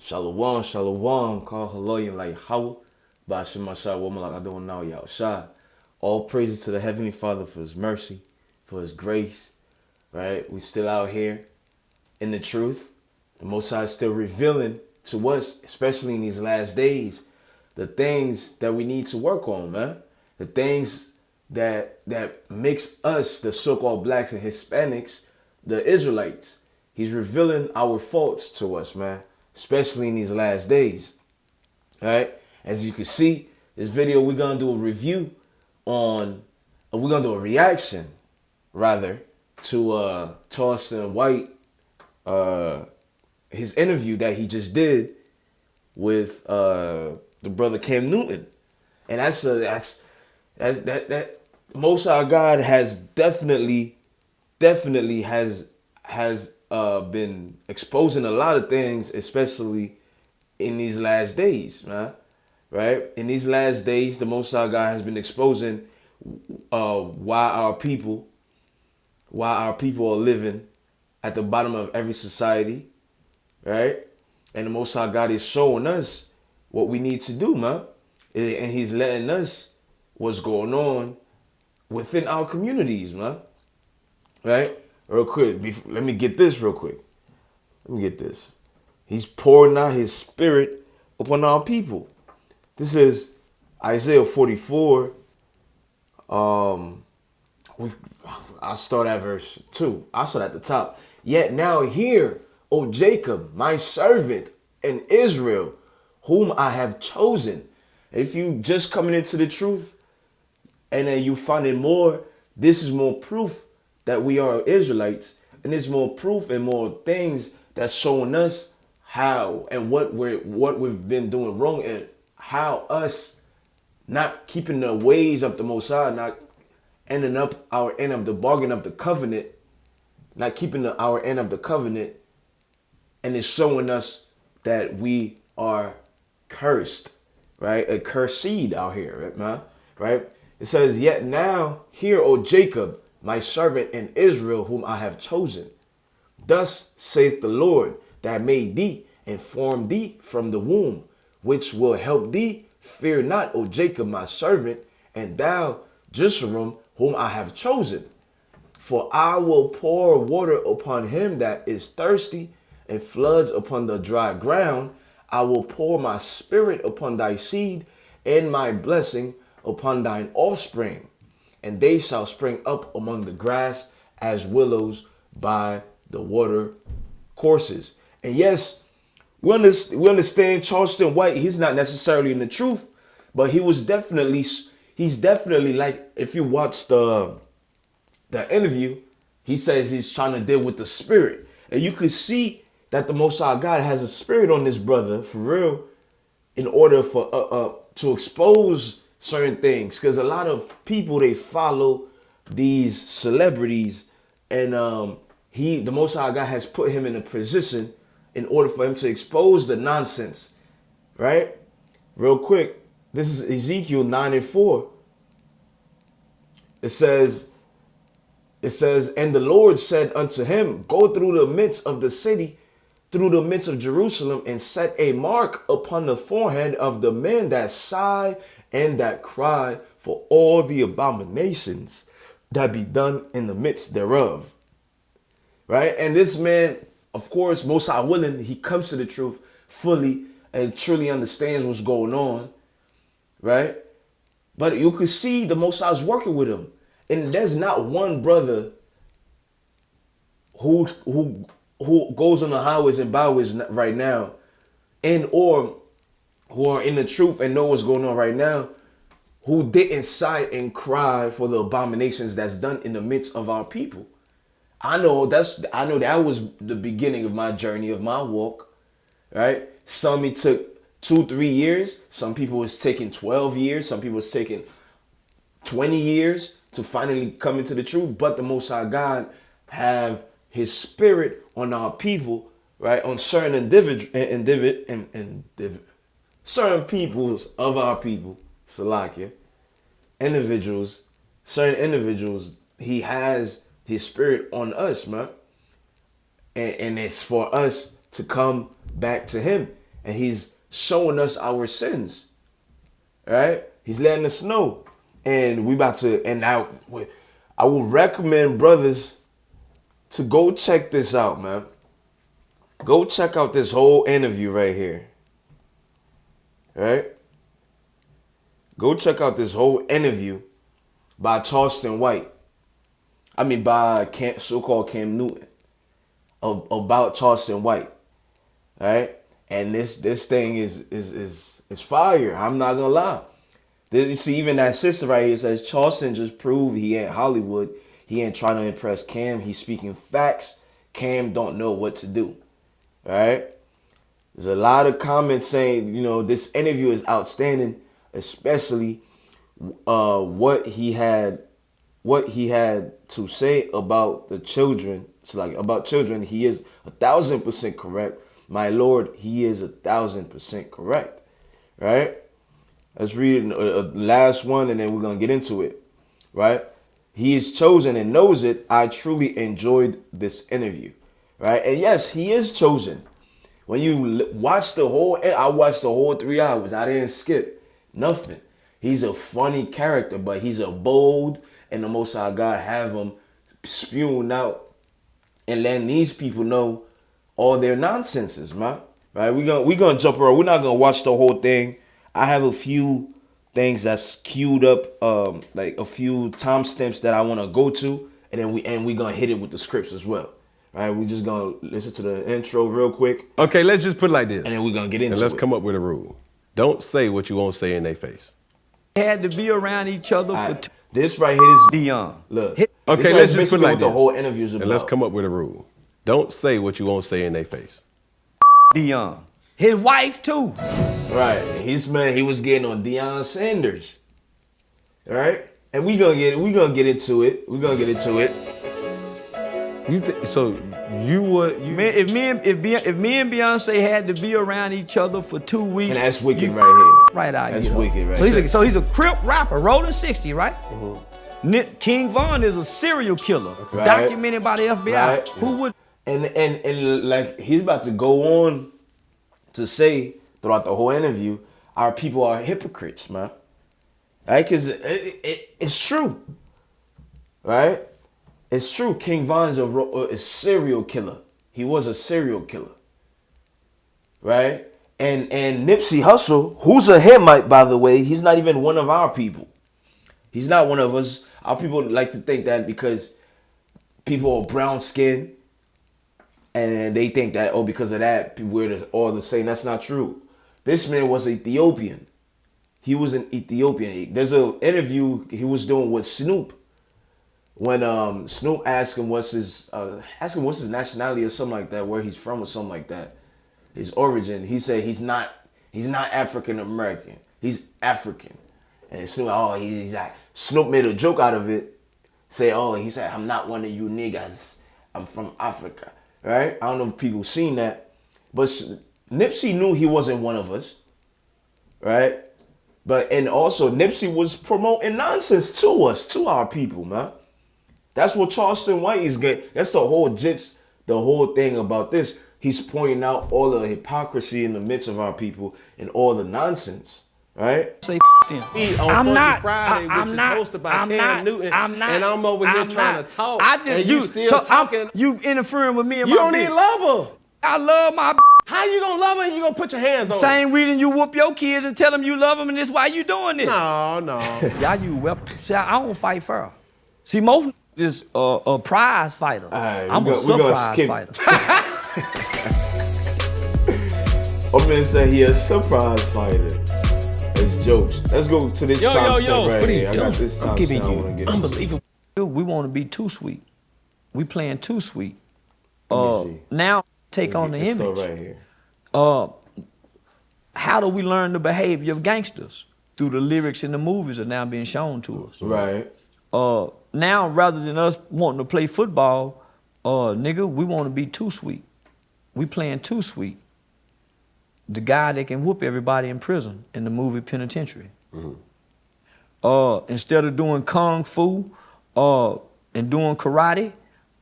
Shalom, shalom, call haloyin like how Bashimasha woman like I don't know y'all shy. All praises to the Heavenly Father for his mercy, for his grace, right? We still out here in the truth. The Most High is still revealing to us, especially in these last days, the things that we need to work on, man. The things that makes us, the so-called blacks and Hispanics, the Israelites. He's revealing our faults to us, man, especially in these last days. All right. As you can see, this video, we're going to do a review on, we're going to do a reaction, rather, to Charleston White, his interview that he just did with the brother Cam Newton. And that Most High God has definitely has been exposing a lot of things, especially in these last days, man. Right? In these last days, the Most High God has been exposing why our people are living at the bottom of every society, right? And the Most High God is showing us what we need to do, man. And he's letting us what's going on within our communities, man. Right? Real quick, let me get this real quick. Let me get this. He's pouring out his spirit upon our people. This is Isaiah 44. I'll start at verse 2. I'll start at the top. Yet now hear, O Jacob, my servant, and Israel, whom I have chosen. If you just coming into the truth and then you find it more, this is more proof that we are Israelites, and there's more proof and more things that's showing us how and what we've been doing wrong, and how us not keeping the ways of the Most High, not ending up our end of the bargain of the covenant, not keeping our end of the covenant, and it's showing us that we are cursed, right? A cursed seed out here, right, man? Right? It says, yet now hear, O Jacob, my servant, and Israel, whom I have chosen. Thus saith the Lord, that made thee and formed thee from the womb, which will help thee. Fear not, O Jacob, my servant, and thou, Jerusalem, whom I have chosen. For I will pour water upon him that is thirsty, and floods upon the dry ground. I will pour my spirit upon thy seed, and my blessing upon thine offspring. And they shall spring up among the grass as willows by the water courses. And yes, we understand Charleston White, he's not necessarily in the truth, but he's definitely like, if you watch the interview, he says he's trying to deal with the spirit. And you could see that the Most High God has a spirit on this brother, for real, in order for to expose certain things. Because a lot of people, they follow these celebrities, and the Most High God has put him in a position in order for him to expose the nonsense, right? Real quick, this is Ezekiel 9:4. It says, and the Lord said unto him, go through the midst of the city, through the midst of Jerusalem, and set a mark upon the forehead of the men that sigh and that cry for all the abominations that be done in the midst thereof. Right? And this man, of course, Most High willing, he comes to the truth fully and truly understands what's going on. Right? But you can see the Most High is working with him. And there's not one brother who goes on the highways and byways right now, and or who are in the truth and know what's going on right now, who didn't sigh and cry for the abominations that's done in the midst of our people. I know that was the beginning of my journey, of my walk, right? Some it took 2-3 years. Some people it's taking 12 years. Some people it's taking 20 years to finally come into the truth. But the Most High God have his spirit on our people, right? On certain certain peoples of our people, Salakia, certain individuals, he has his spirit on us, man. And it's for us to come back to him. and he's showing us our sins. Right? He's letting us know. And we about to, and now I will recommend brothers to go check this out, man. Go check out this whole interview right here. Right? Go check out this whole interview by Charleston White. By so-called Cam Newton about Charleston White. Right? And this thing is fire. I'm not gonna lie. You see, even that sister right here says Charleston just proved he ain't Hollywood. He ain't trying to impress Cam. He's speaking facts. Cam don't know what to do. All right? There's a lot of comments saying, this interview is outstanding, especially what he had to say about the children. It's like about children, he is 1,000% correct. My Lord, he is 1,000% correct. Right? Let's read a last one, and then we're going to get into it, right? He is chosen and knows it. I truly enjoyed this interview, right? And yes, he is chosen. When you watch I watched the whole 3 hours. I didn't skip nothing. He's a funny character, but he's a bold, and the Most High God have him spewing out and letting these people know all their nonsenses, man. Right? We're gonna jump around. We're not gonna watch the whole thing. I have a few things that's queued up, like a few timestamps that I want to go to, and then we're gonna hit it with the scripts as well. All right, we just gonna listen to the intro real quick. Okay, let's just put it like this, and then we're gonna get into it. And let's come up with a rule. Don't say what you won't say in their face. Had to be around each other for this right here is Dion. Look. Okay, let's just put it like this. The whole interview's about. And let's come up with a rule. Don't say what you won't say in their face. Dion. His wife too. Right. He was getting on Deion Sanders. All right? And we're gonna get into it. We're gonna get into it. If me and Beyonce had to be around each other for 2 weeks. And that's wicked right here. Right out here. That's wicked right here. So he's a Crip rapper, rolling 60, right? Mm-hmm. King Von is a serial killer, right. Documented by the FBI. Right. Who would and like he's about to go on to say throughout the whole interview, our people are hypocrites, man. Right? Because it's true. Right? It's true. King Von's a serial killer. He was a serial killer. Right? And Nipsey Hussle, who's a Hamite, by the way, he's not even one of our people. He's not one of us. Our people like to think that because people are brown skinned, and they think that, because of that, we're all the same. That's not true. This man was Ethiopian. He was an Ethiopian. There's an interview he was doing with Snoop. When Snoop asked him what's his nationality or something like that, where he's from or something like that, his origin, he said he's not African American. He's African. And Snoop, he's like, Snoop made a joke out of it. He said, I'm not one of you niggas. I'm from Africa. Right? I don't know if people seen that. But Nipsey knew he wasn't one of us. Right? And also Nipsey was promoting nonsense to us, to our people, man. That's what Charleston White is getting. That's the whole thing about this. He's pointing out all the hypocrisy in the midst of our people and all the nonsense. Right? Say him. On Funky Friday, which is hosted by Cam Newton, and I'm over here trying to talk. You interfering with me and you my don't bitch. even love her. I love my How you gonna love her and you gonna put your hands on her? Same reason you whoop your kids and tell them you love them, and this why you doing this. No. Y'all use weapons. See, I don't fight fair. See, most is a prize fighter. Right, I'm a surprise fighter. I'm gonna say he a surprise fighter. It's jokes. Let's go to this time step right here. I got this time step I want to get unbelievable. We want to be too sweet. We playing too sweet. Now take on the image. Right here. How do we learn the behavior of gangsters? Through the lyrics in the movies are now being shown to us. Right. Now rather than us wanting to play football, nigga, we want to be too sweet. We playing too sweet. The guy that can whoop everybody in prison in the movie Penitentiary. Mm-hmm. Instead of doing kung fu and doing karate,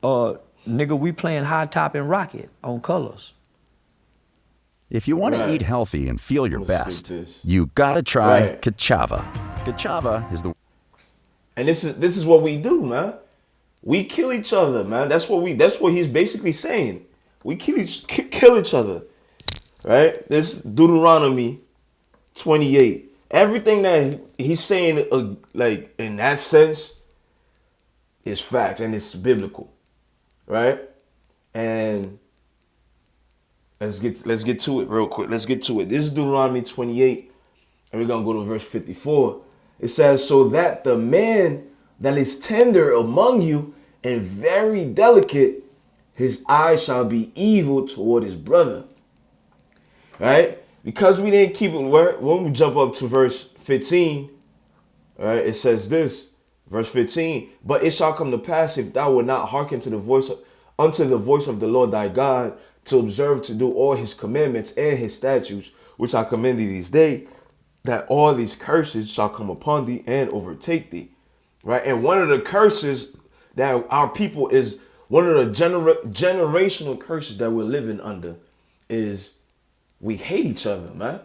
nigga, we playing high top and rocket on colors. If you want to eat healthy and feel your best, you gotta try Kachava. Kachava is the... And this is what we do, man. We kill each other, man. That's what he's basically saying. We kill each other. Right? This Deuteronomy 28. Everything that he's saying, like in that sense, is fact and it's biblical. Right? And let's get to it real quick. Let's get to it. This is Deuteronomy 28, and we're gonna go to verse 54. It says, so that the man that is tender among you and very delicate, his eye shall be evil toward his brother. Right? Because we didn't keep it, when we jump up to verse 15, right, it says this, verse 15, but it shall come to pass if thou wilt not hearken to the voice unto the voice of the Lord thy God, to observe to do all his commandments and his statutes, which I command thee this day, that all these curses shall come upon thee and overtake thee. Right? And one of the curses that our people is, one of the generational curses that we're living under is we hate each other, man.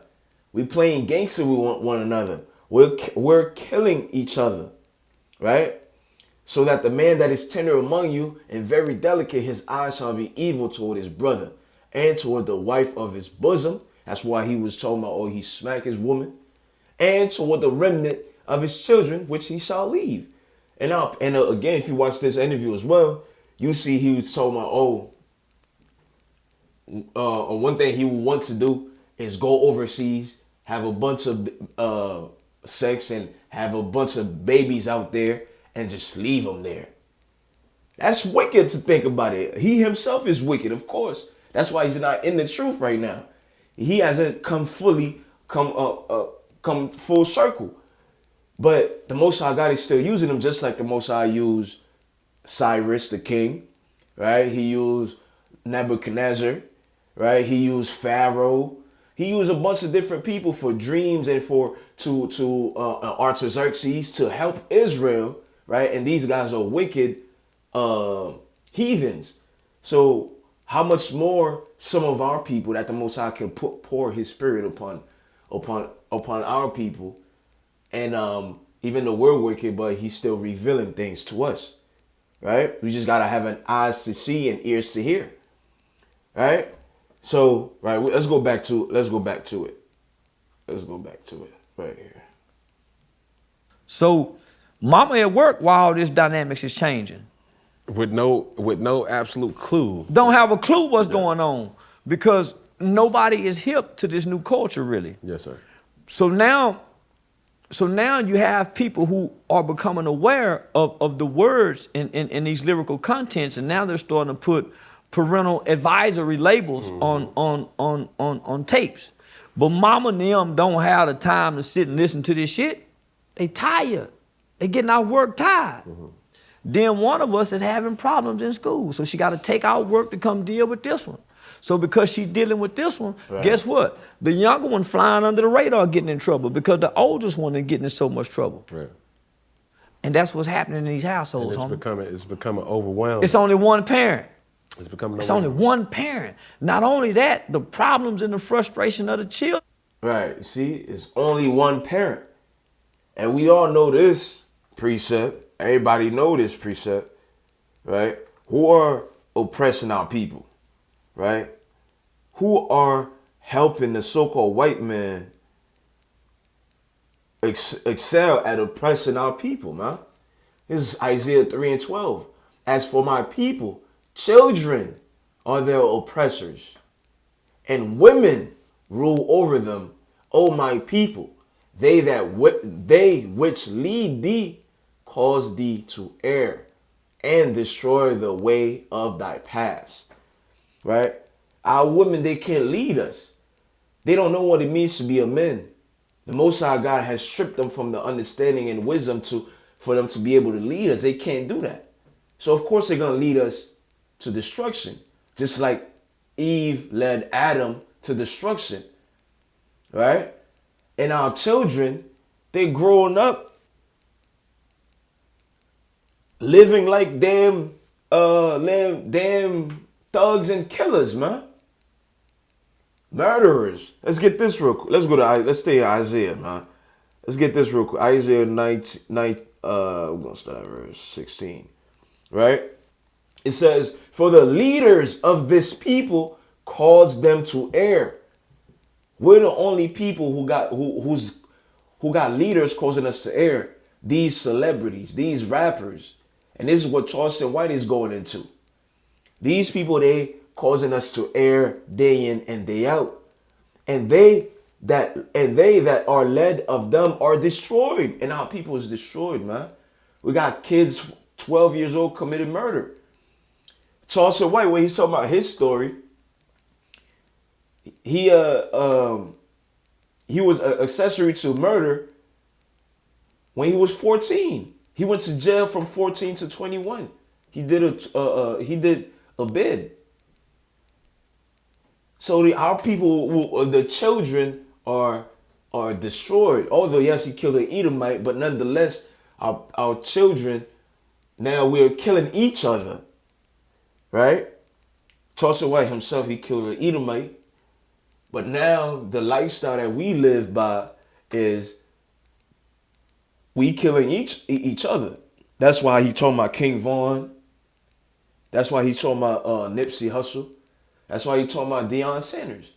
We playing gangster with one another. We're killing each other, right? So that the man that is tender among you and very delicate, his eyes shall be evil toward his brother and toward the wife of his bosom. That's why he was talking about, oh, he smacked his woman. And toward the remnant of his children, which he shall leave. And again, if you watch this interview as well, you see he was talking about, one thing he would want to do is go overseas, have a bunch of sex and have a bunch of babies out there and just leave them there. That's wicked to think about it. He himself is wicked, of course. That's why he's not in the truth right now. He hasn't come full circle. But the Most High God is still using him, just like the Most High used Cyrus the king, right? He used Nebuchadnezzar, right? He used Pharaoh. He used a bunch of different people for dreams and to Artaxerxes to help Israel, right? And these guys are wicked heathens. So how much more some of our people that the Most High can pour his spirit upon our people. And even though we're wicked, but he's still revealing things to us, right? We just got to have an eyes to see and ears to hear, right? So, right, let's go back to it. Let's go back to it right here. So mama at work while all this dynamics is changing. With no absolute clue. Don't have a clue what's going on because nobody is hip to this new culture really. Yes, sir. So now you have people who are becoming aware of the words in these lyrical contents, and now they're starting to put parental advisory labels on tapes. But mama and them don't have the time to sit and listen to this shit. They tired. They getting off work tired. Then one of us is having problems in school, so she got to take out work to come deal with this one. So because she's dealing with this one, guess what? The younger one flying under the radar getting in trouble because the oldest one is getting in so much trouble. Right. And that's what's happening in these households. And it's becoming overwhelming. It's only one parent. It's only one parent. Not only that, the problems and the frustration of the children. Right. See, it's only one parent. And we all know this precept. Everybody know this precept, right? Who are oppressing our people, right? Who are helping the so-called white man excel at oppressing our people, man? This is Isaiah 3:12. As for my people, children are their oppressors, and women rule over them. O my people, they which lead thee cause thee to err and destroy the way of thy paths. Right? Our women, they can't lead us. They don't know what it means to be a man. The Most High God has stripped them from the understanding and wisdom for them to be able to lead us. They can't do that. So of course they're going to lead us to destruction, just like Eve led Adam to destruction, right? And our children, they growing up living like damn thugs and killers, man. Murderers. Let's get this real quick. Let's stay in Isaiah, man. Let's get this real quick. Isaiah 19, we're gonna start at verse 16. Right? It says, for the leaders of this people caused them to err. We're the only people who got leaders causing us to err. These celebrities, these rappers. And this is what Charleston White is going into. These people, they causing us to err day in and day out. And they that are led of them are destroyed. And our people is destroyed, man. We got kids 12 years old committed murder. Charleston White, when he's talking about his story, he was an accessory to murder when he was 14. He went to jail from 14 to 21. He did a bid. So our people, the children are destroyed. Although yes, he killed an Edomite, but nonetheless, our children, now we're killing each other. Right? Charleston White himself, he killed an Edomite. But now the lifestyle that we live by is we killing each other. That's why he talking about King Von. That's why he talking about Nipsey Hussle. That's why he talking about Deion Sanders.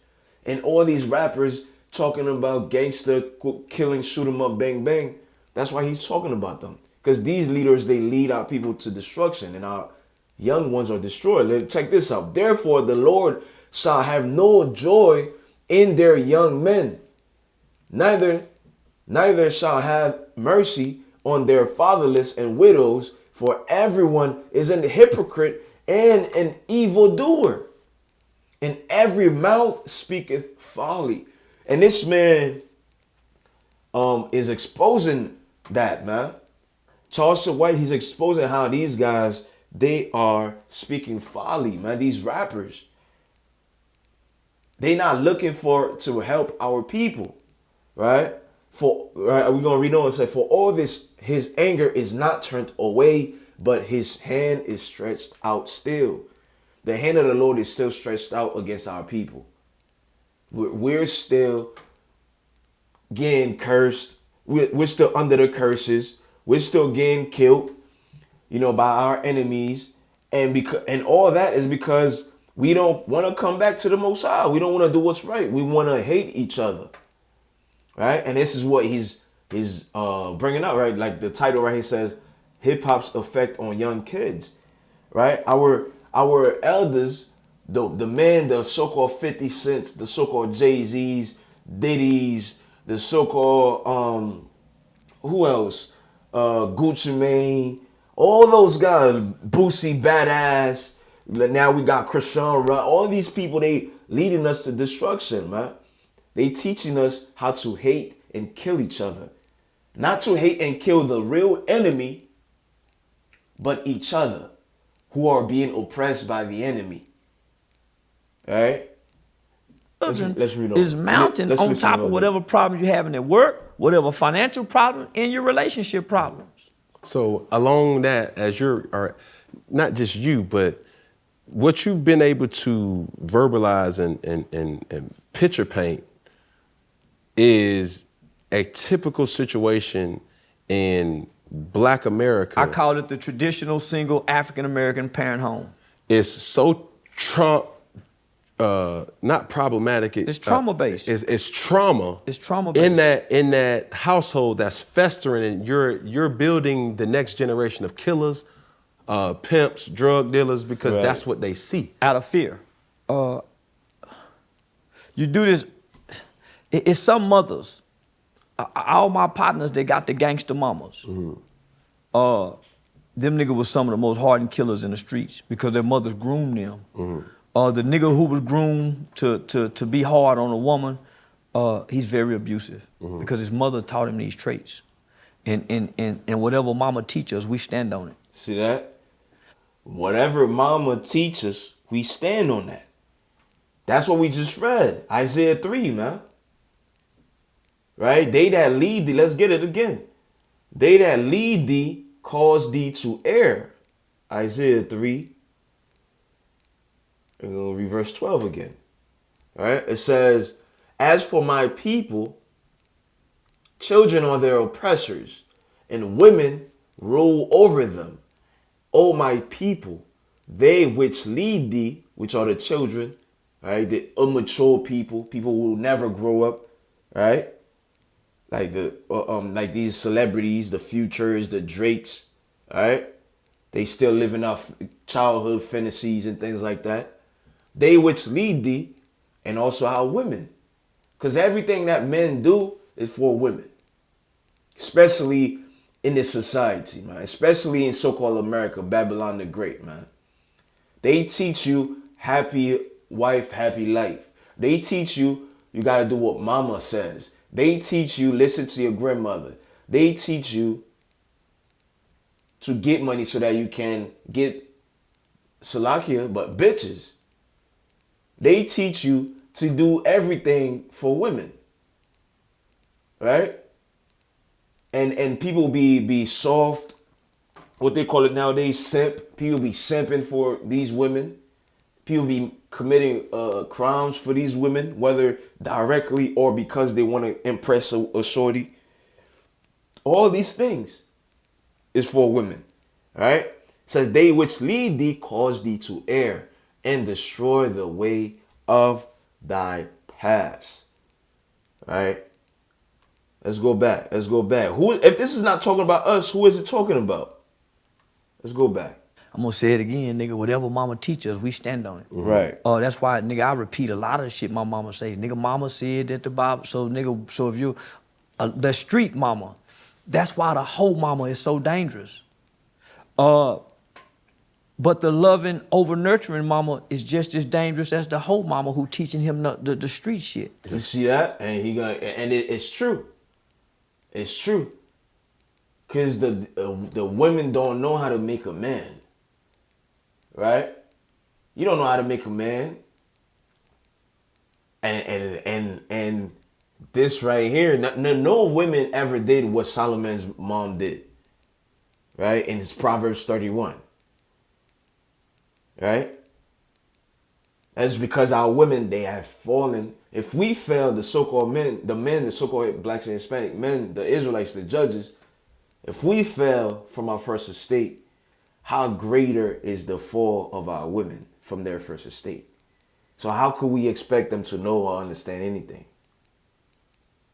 And all these rappers talking about gangster killing, shoot 'em up, bang, bang. That's why he's talking about them. Because these leaders, they lead our people to destruction. And our young ones are destroyed. Check this out. Therefore, the Lord shall have no joy in their young men, neither shall have mercy on their fatherless and widows, for everyone is an hypocrite and an evildoer, and every mouth speaketh folly. And this man is exposing that, man. Charleston White, he's exposing how these guys, they are speaking folly, man. These rappers, they not looking to help our people, right? We're gonna read on and say, for all this, his anger is not turned away, but his hand is stretched out still. The hand of the Lord is still stretched out against our people. We're still getting cursed. We're still under the curses. We're still getting killed, by our enemies, and all that is because we don't want to come back to the Most High. We don't want to do what's right. We want to hate each other, right? And this is what he's bringing up, right? Like the title right here says, hip hop's effect on young kids, right? Our elders, the so-called 50 Cents, the so-called Jay-Z's, Diddy's, the so-called who else? Gucci Mane, all those guys, Boosie Badass. Now we got Krishan Run. All these people, they leading us to destruction, man. They teaching us how to hate and kill each other. Not to hate and kill the real enemy, but each other who are being oppressed by the enemy. All right? Let's read on. Is mounting on top of whatever problems you have in at work, whatever financial problem, and your relationship problems. So along that, as or not just you, but what you've been able to verbalize and picture paint is a typical situation in Black America. I call it the traditional single African-American parent home. It's so not problematic. It's trauma-based. It's trauma. It's trauma-based. In that household that's festering, and you're building the next generation of killers, pimps, drug dealers, because that's what they see. Out of fear. You do this. It's some mothers. All my partners, they got the gangster mamas. Mm-hmm. Them niggas was some of the most hardened killers in the streets because their mothers groomed them. Mm-hmm. The nigga who was groomed to be hard on a woman, he's very abusive because his mother taught him these traits. And whatever mama teaches us, we stand on it. See that? Whatever mama teaches, we stand on that. That's what we just read. Isaiah 3, man. Right? They that lead thee, let's get it again. They that lead thee cause thee to err. Isaiah 3. And we'll read verse 12 again. All right? It says, as for my people, children are their oppressors, and women rule over them. O my people, they which lead thee, which are the children, right? The immature people, people who will never grow up, right? Like like these celebrities, the Futures, the Drakes, all right? They still living off childhood fantasies and things like that. They which lead thee, and also our women. Because everything that men do is for women. Especially in this society, man. Especially in so-called America, Babylon the Great, man. They teach you happy wife, happy life. They teach you got to do what mama says. They teach you listen to your grandmother. They teach you to get money so that you can get Salakia, but bitches. They teach you to do everything for women. Right? And people be soft, what they call it nowadays, simp. People be simping for these women. People be committing crimes for these women, whether directly or because they want to impress a shorty. All these things is for women, right? It says, they which lead thee cause thee to err and destroy the way of thy paths. Right? Let's go back. Let's go back. Who, if this is not talking about us, who is it talking about? Let's go back. I'm gonna say it again, nigga. Whatever mama teaches us, we stand on it. Right. That's why, nigga, I repeat a lot of the shit my mama say. Nigga, mama said that the Bible. So, nigga, so if you, the street mama, that's why the whole mama is so dangerous. But the loving, over nurturing mama is just as dangerous as the whole mama who teaching him the street shit. You see that? And it's true. It's true. Cause the women don't know how to make a man. Right? You don't know how to make a man. And this right here, no women ever did what Solomon's mom did. Right? In his Proverbs 31. Right? That's because our women, they have fallen. If we fail, the so-called men, the so-called blacks and Hispanic men, the Israelites, the judges, if we fail from our first estate, how greater is the fall of our women from their first estate? So how could we expect them to know or understand anything?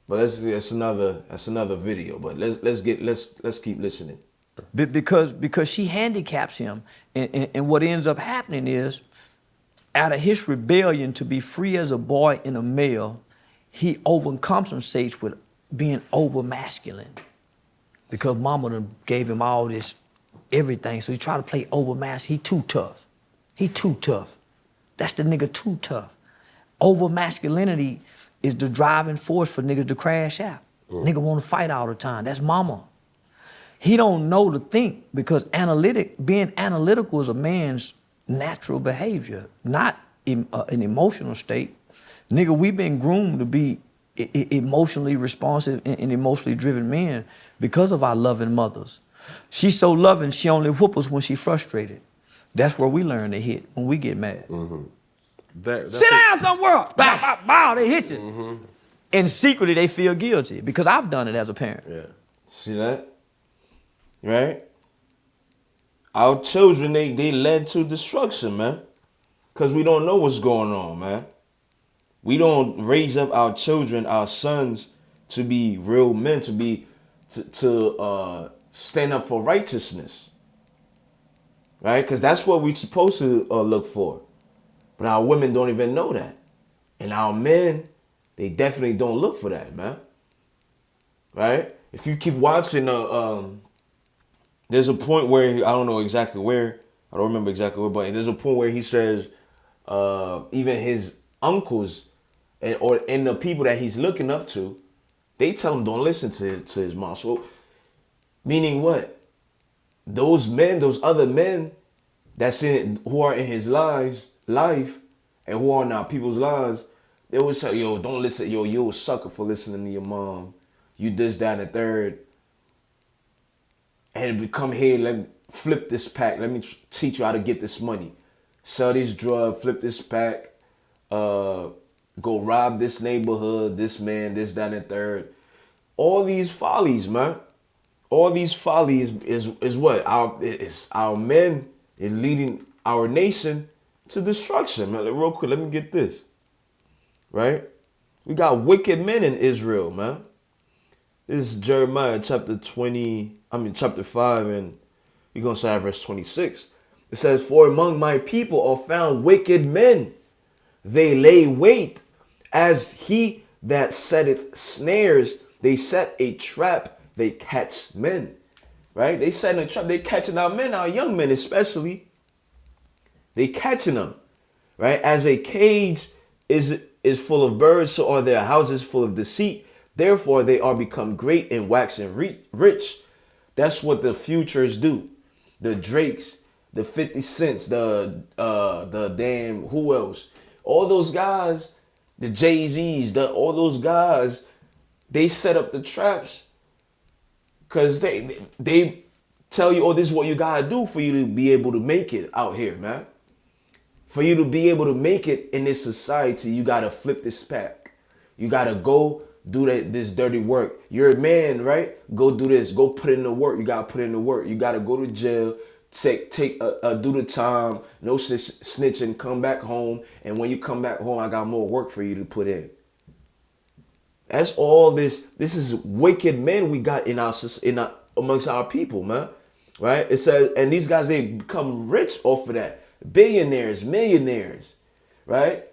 But that's another video. But let's keep listening. Because she handicaps him, and what ends up happening is, out of his rebellion to be free as a boy and a male, he overcompensates with being over masculine. Because mama done gave him all this everything, so he try to play over masculine. He too tough. He too tough. That's the nigga too tough. Over masculinity is the driving force for niggas to crash out. Nigga want to fight all the time. That's mama. He don't know to think, because being analytical is a man's natural behavior, not an emotional state. Nigga, we been groomed to be emotionally responsive and emotionally driven men because of our loving mothers. She's so loving, she only whoop us when she's frustrated. That's where we learn to hit, when we get mad. Sit down somewhere! Bow, bow, bow, they hit you. And secretly they feel guilty, because I've done it as a parent. Yeah. See that? Right? Our children, they led to destruction, man. Because we don't know what's going on, man. We don't raise up our children, our sons, to be real men, to stand up for righteousness. Right? Because that's what we're supposed to look for. But our women don't even know that. And our men, they definitely don't look for that, man. Right? If you keep watching, there's a point where, I don't know exactly where, I don't remember exactly where, but there's a point where he says, even his uncles and the people that he's looking up to, they tell him don't listen to his mom. So, meaning what? Those men, those other men who are in his life, and who are in our people's lives, they always say, yo, don't listen, yo, you're a sucker for listening to your mom. You this, that, and the third. And come here, let me flip this pack. Let me teach you how to get this money. Sell this drug, flip this pack, go rob this neighborhood, this man, this, that, and third. All these follies, man. All these follies is what? Our men is leading our nation to destruction, man. Real quick, let me get this. Right? We got wicked men in Israel, man. This is Jeremiah chapter 5, and we're going to start at verse 26. It says, "For among my people are found wicked men. They lay wait as he that setteth snares. They set a trap, they catch men." Right? They set a trap, they catching our men, our young men especially. They catching them. Right? As a cage is full of birds, so are their houses full of deceit. Therefore, they are become great and waxing rich. That's what the futures do. The Drakes, the 50 Cents, the damn, who else? All those guys, the Jay-Z's, all those guys, they set up the traps because they tell you, oh, this is what you gotta do for you to be able to make it out here, man. For you to be able to make it in this society, you gotta flip this pack. You gotta go do this dirty work. You're a man, right? Go do this. Go put in the work. You gotta put in the work. You gotta go to jail. Do the time. No snitching. Come back home. And when you come back home, I got more work for you to put in. That's all this. This is wicked men we got amongst our people, man. Right? It says, and these guys, they become rich off of that. Billionaires, millionaires, right?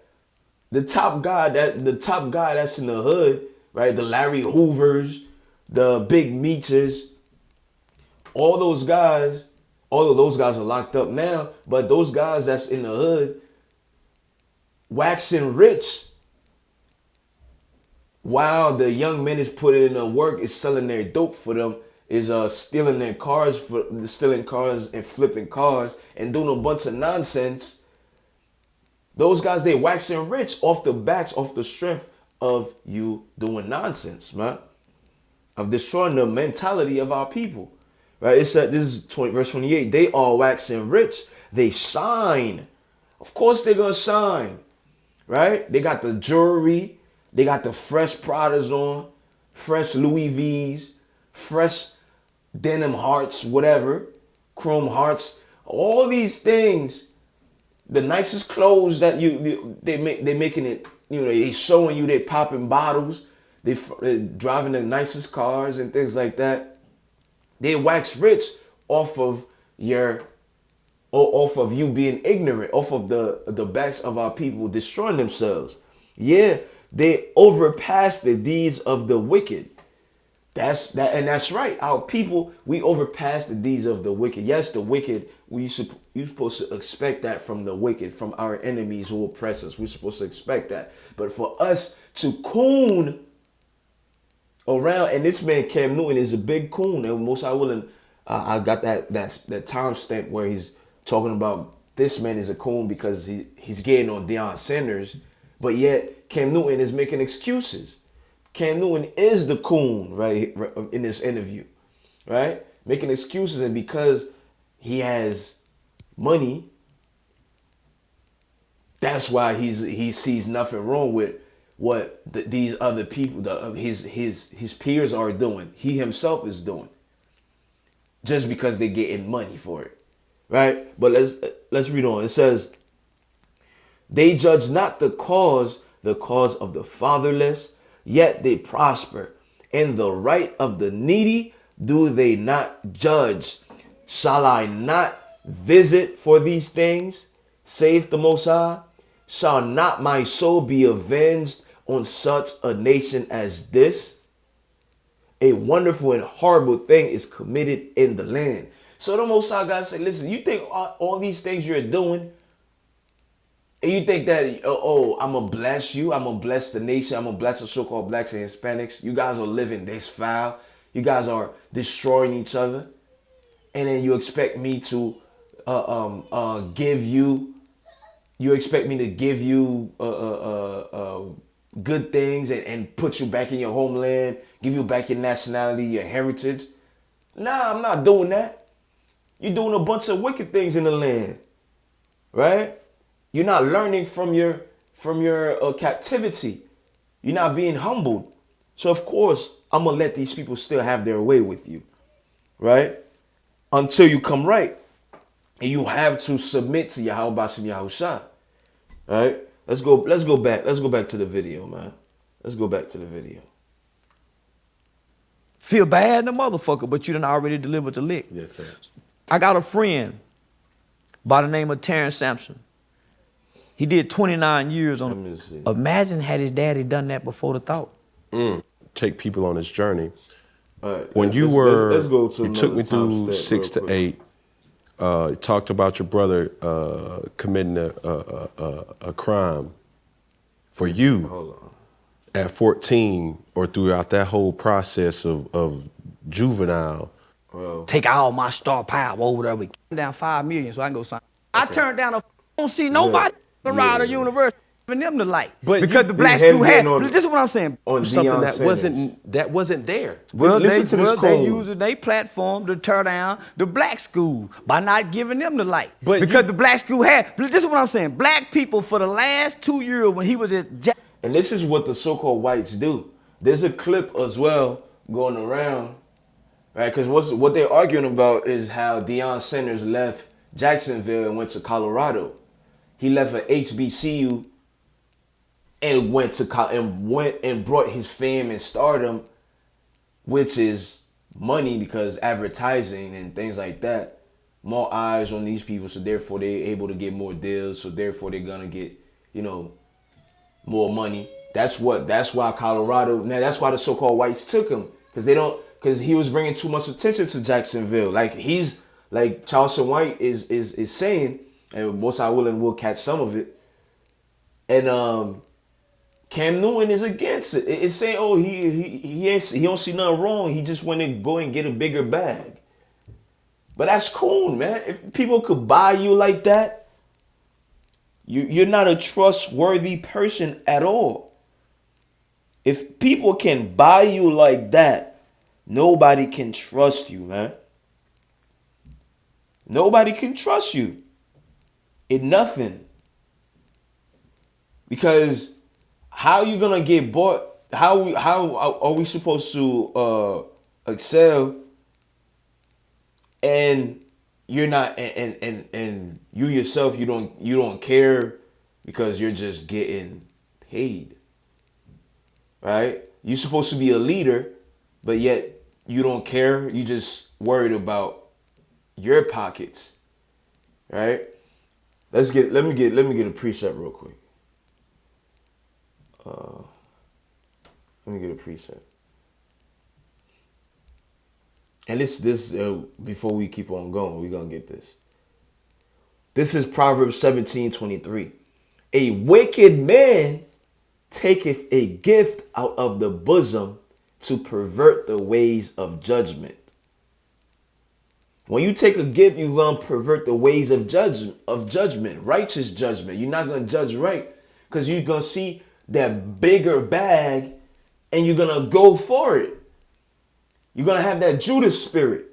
The top guy that's in the hood, right? The Larry Hoovers, the Big Meechers, all of those guys are locked up now, but those guys that's in the hood waxing rich while the young men is putting in the work, is selling their dope for them, is stealing cars and flipping cars and doing a bunch of nonsense. Those guys, they waxing rich off the strength of you doing nonsense, man. Of destroying the mentality of our people. Right? It said, this is verse 28, they are waxing rich. They shine. Of course they're going to shine. Right? They got the jewelry. They got the fresh Pradas on. Fresh Louis V's. Fresh denim hearts, whatever. Chrome hearts. All these things. The nicest clothes that they making it, they showing you, they popping bottles, they driving the nicest cars and things like that. They wax rich off of you being ignorant, off of the backs of our people destroying themselves. Yeah, they overpass the deeds of the wicked. That's right. Our people, we overpass the deeds of the wicked. Yes, the wicked, you're supposed to expect that from the wicked, from our enemies who oppress us. We're supposed to expect that. But for us to coon around, and this man Cam Newton is a big coon, and most I got that timestamp where he's talking about this man is a coon because he's getting on Deion Sanders, but yet Cam Newton is making excuses. Cam Newton is the coon right in this interview, right? Making excuses, and because he has money, that's why he sees nothing wrong with what these other people, his peers are doing. He himself is doing, just because they're getting money for it, right? But let's read on. It says, "They judge not the cause of the fatherless. Yet they prosper. In the right of the needy do they not judge. Shall I not visit for these things, saith the Most High? Shall not my soul be avenged on such a nation as this? A wonderful and horrible thing is committed in the land." So the Most High God said, listen, you think all these things you're doing, and you think that, I'm going to bless you, I'm going to bless the nation, I'm going to bless the so-called blacks and Hispanics. You guys are living this foul. You guys are destroying each other. And then you expect me to give you good things and put you back in your homeland, give you back your nationality, your heritage. Nah, I'm not doing that. You're doing a bunch of wicked things in the land, right? You're not learning from your from your captivity. You're not being humbled. So of course, I'm gonna let these people still have their way with you, right? Until you come right. And you have to submit to Yahweh Bashim Yahusha. Right? Let's go back. Let's go back to the video, man. Let's go back to the video. Feel bad in the motherfucker, but you done already delivered the lick. Yes, sir. I got a friend by the name of Terrence Sampson. He did 29 years on. Imagine had his daddy done that before the thought. Take people on this journey. When you took me through 6 to 8. Talked about your brother committing a crime for you at 14 or throughout that whole process of juvenile. Well, take all my star power over there. We down $5 million so I can go sign. I turned down I don't see nobody around the university giving them the light. But because the black school had, this is what I'm saying. On something that wasn't there. Well, they using their platform to tear down the black school by not giving them the light. But because the black school had, this is what I'm saying. Black people for the last 2 years when he was at and this is what the so-called whites do. There's a clip as well going around, right? Because what they're arguing about is how Deion Sanders left Jacksonville and went to Colorado. He left a HBCU and went and brought his fame and stardom, which is money because advertising and things like that, more eyes on these people, so therefore they're able to get more deals, so therefore they're gonna get, more money. That's why Colorado, now that's why the so-called whites took him, because he was bringing too much attention to Jacksonville. Like Charleston White is saying, and most I will catch some of it. And Cam Newton is against it. It's saying, oh, he don't see nothing wrong. He just want to go and get a bigger bag. But that's cool, man. If people could buy you like that, you're not a trustworthy person at all. If people can buy you like that, nobody can trust you, man. Nobody can trust you in nothing. Because how you gonna get bought? How are we supposed to excel? And you're not, and you yourself, you don't care because you're just getting paid, right? You're supposed to be a leader, but yet you don't care. You just worried about your pockets, right? Let me get a precept real quick. Let me get a precept. And this before we keep on going, we're gonna get this. This is Proverbs 17:23. A wicked man taketh a gift out of the bosom to pervert the ways of judgment. When you take a gift, you're gonna pervert the ways of judgment, righteous judgment. You're not gonna judge right because you're gonna see that bigger bag and you're gonna go for it. You're gonna have that Judas spirit.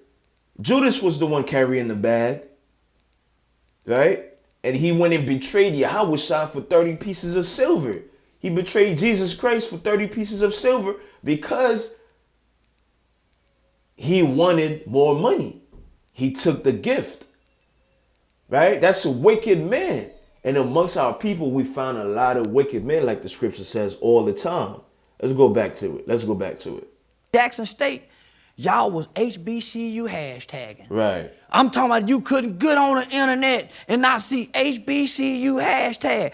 Judas was the one carrying the bag, right? And he went and betrayed Yahweh for 30 pieces of silver. He betrayed Jesus Christ for 30 pieces of silver because he wanted more money. He took the gift, right? That's a wicked man. And amongst our people, we find a lot of wicked men, like the scripture says, all the time. Let's go back to it. Jackson State, y'all was HBCU hashtagging. Right. I'm talking about you couldn't get on the internet and not see HBCU hashtag.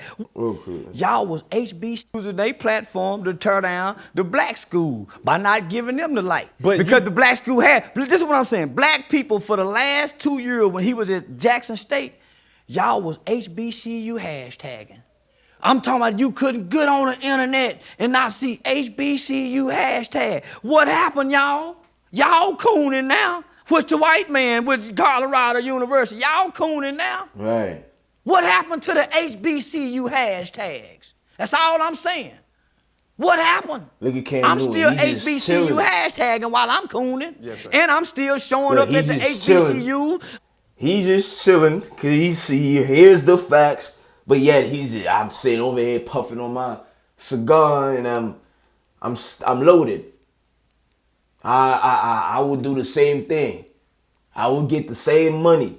Y'all was HBCU using their platform to tear down the black school by not giving them the light. Because the black school had, this is what I'm saying, black people for the last 2 years when he was at Jackson State, y'all was HBCU hashtagging. I'm talking about you couldn't get on the internet and not see HBCU hashtag. What happened, y'all? Y'all cooning now. With the white man with Colorado University. Y'all cooning now. Right. What happened to the HBCU hashtags? That's all I'm saying. What happened? Look at Cam I'm Newton. still HBCU hashtagging while I'm cooning. Yes, sir. And I'm still showing up at the HBCU. He's just chilling because he hears the facts, But yet I'm sitting over here puffing on my cigar and I'm loaded. I would do the same thing. I would get the same money.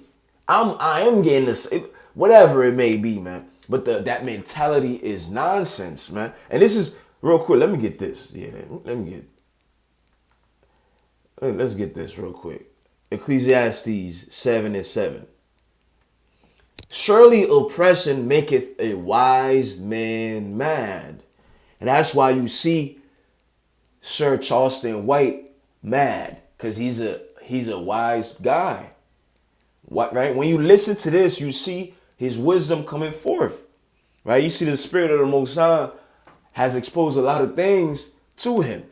I am getting the same, whatever it may be, man. But that mentality is nonsense, man. And this is real quick. Let me get this. Yeah, let's get this real quick. Ecclesiastes 7:7. Surely oppression maketh a wise man mad. And that's why you see Sir Charleston White mad, because he's a wise guy. What, right? When you listen to this, you see his wisdom coming forth. Right? You see the Spirit of the Most High has exposed a lot of things to him.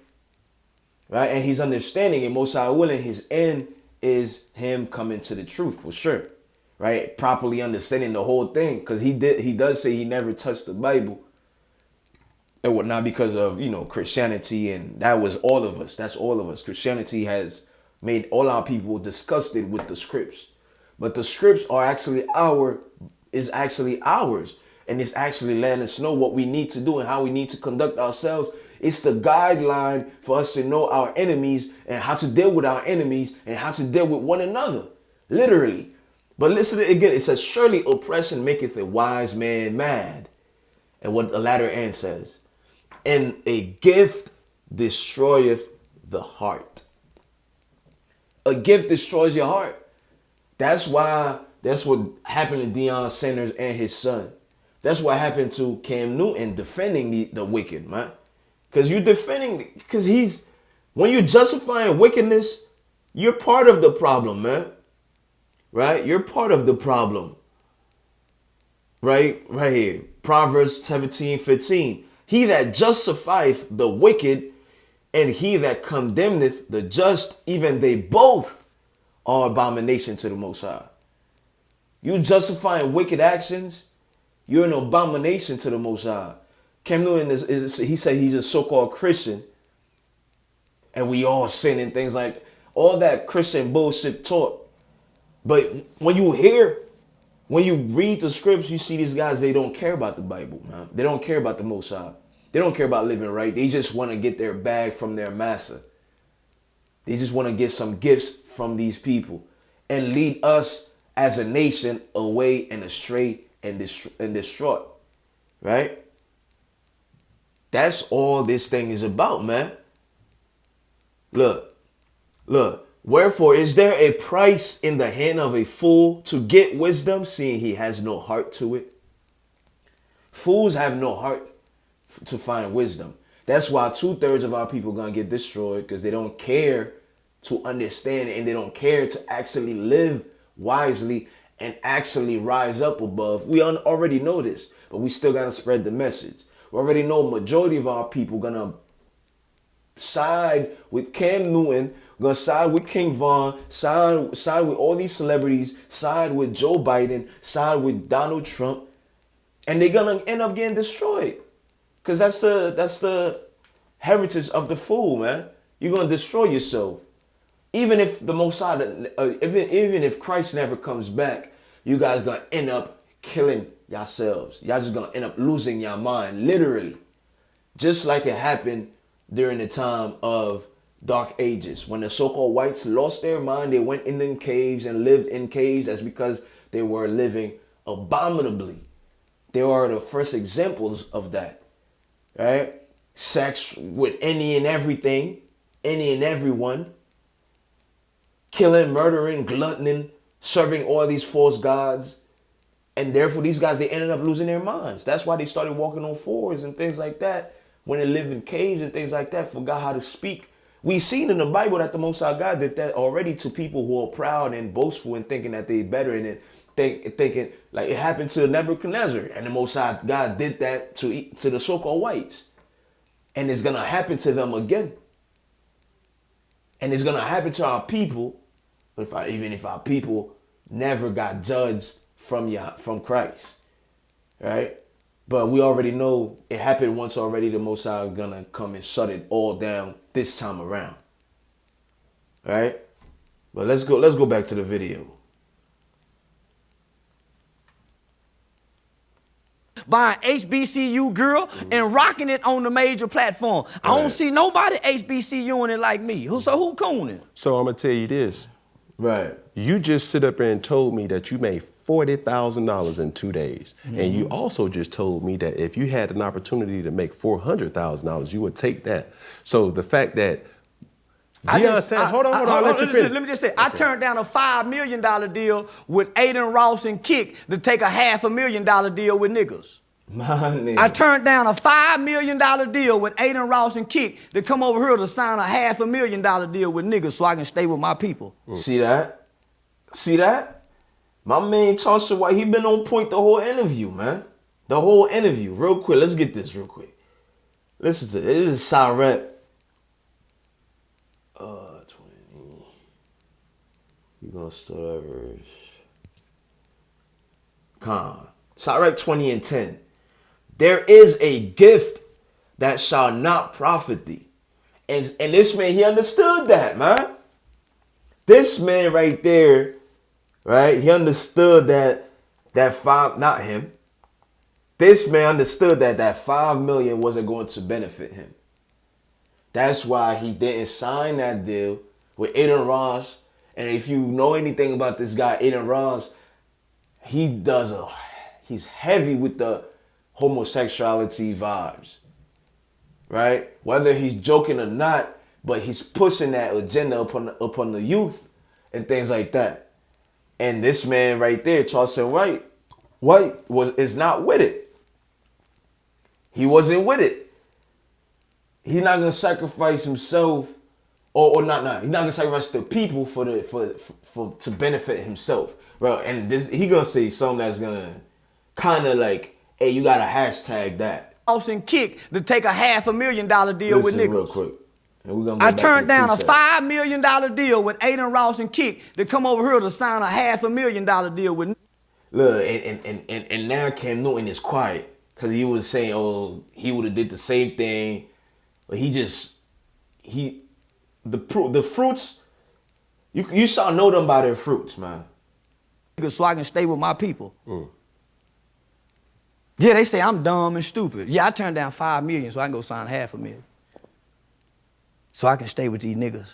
Right? And he's understanding, and Most High willing, his end is him coming to the truth for sure. Right? Properly understanding the whole thing. Because he does say he never touched the Bible. And whatnot, because of, Christianity, and that was all of us. That's all of us. Christianity has made all our people disgusted with the scripts. But the scripts are actually ours. And it's actually letting us know what we need to do and how we need to conduct ourselves. It's the guideline for us to know our enemies and how to deal with our enemies and how to deal with one another. Literally. But listen again. It says, surely oppression maketh a wise man mad. And what the latter end says, and a gift destroyeth the heart. A gift destroys your heart. That's what happened to Deion Sanders and his son. That's what happened to Cam Newton defending the wicked, man. Because when you're justifying wickedness, you're part of the problem, man. Right? You're part of the problem. Right here. Proverbs 17:15. He that justifieth the wicked and he that condemneth the just, even they both are abomination to the Most High. You justifying wicked actions, you're an abomination to the Most High. Cam Newton he said he's a so-called Christian, and we all sin and things like all that Christian bullshit taught. But when you read the scripts, you see these guys, they don't care about the Bible, man. They don't care about the Most High. They don't care about living right. They just want to get their bag from their master. They just want to get some gifts from these people and lead us as a nation away and astray and distraught. Right? That's all this thing is about, man. Look. Wherefore is there a price in the hand of a fool to get wisdom, seeing he has no heart to it? Fools have no heart to find wisdom. That's why 2/3 of our people are going to get destroyed, because they don't care to understand and they don't care to actually live wisely and actually rise up above. We already know this, but we still got to spread the message. We already know majority of our people going to side with Cam Newton, gonna side with King Von, side with all these celebrities, side with Joe Biden, side with Donald Trump, and they're gonna end up getting destroyed. Cause that's the heritage of the fool, man. You're gonna destroy yourself. Even if the Mossad, even if Christ never comes back, you guys gonna end up killing yourselves. Y'all just gonna end up losing your mind, literally. Just like it happened during the time of Dark Ages. When the so-called whites lost their mind, they went in them caves and lived in caves. That's because they were living abominably. They are the first examples of that. Right? Sex with any and everything, any and everyone. Killing, murdering, gluttoning, serving all these false gods. And therefore these guys, they ended up losing their minds. That's why they started walking on fours and things like that. When they lived in caves and things like that, forgot how to speak. We seen in the Bible that the Most High God did that already to people who are proud and boastful and thinking that they better, and then thinking like it happened to Nebuchadnezzar, and the Most High God did that to the so-called whites, and it's gonna happen to them again, and it's gonna happen to our people, even if our people never got judged from Christ, right? But we already know it happened once already. The Most High is gonna come and shut it all down this time around. All right? But let's go back to the video. buying HBCU girl and rocking it on the major platform. I don't see nobody HBCUing it like me. So who cooning? So I'm gonna tell you this. Right. You just sit up there and told me that you made $40,000 in 2 days. And you also just told me that if you had an opportunity to make $400,000, you would take that. So the fact that Deion said, hold on, I'll let you finish. Let me just say, I turned down a $5 million deal with Aiden Ross and Kick to take a $500,000 deal with niggas. I turned down a $5 million deal with Aiden Ross and Kick to come over here to sign a $500,000 deal with niggas so I can stay with my people. See that? See that? My man Charleston White, he been on point the whole interview, man. The whole interview. Real quick, let's get this real quick. Listen to this. This is Sirette. 20. We're gonna start at verse. Sirette 20 and 10. There is a gift that shall not profit thee. And this man, he understood that, man. This man right there, right? He understood that five, not him. This man understood that 5 million wasn't going to benefit him. That's why he didn't sign that deal with Aiden Ross. And if you know anything about this guy, Aiden Ross, he's heavy with the homosexuality vibes, right? Whether he's joking or not, but he's pushing that agenda upon the youth and things like that. And this man right there, Charleston White is not with it. He wasn't with it. He's not gonna sacrifice himself, or not. He's not gonna sacrifice the people for to benefit himself, bro. And this, he gonna say something that's gonna kind of like, hey, you gotta hashtag that. Austin Kick to take a $500,000 deal with niggas. Real quick. And we're gonna go I back turned to the down a preset. $5 million deal with Aiden Ross and Kick to come over here to sign a $500,000 deal with. Look, and now Cam Newton is quiet because he was saying, oh, he would have did the same thing, but the fruits. You shall know them by their fruits, man. So I can stay with my people. Yeah, they say I'm dumb and stupid. Yeah, I turned down $5 million so I can go sign $500,000. So I can stay with these niggas.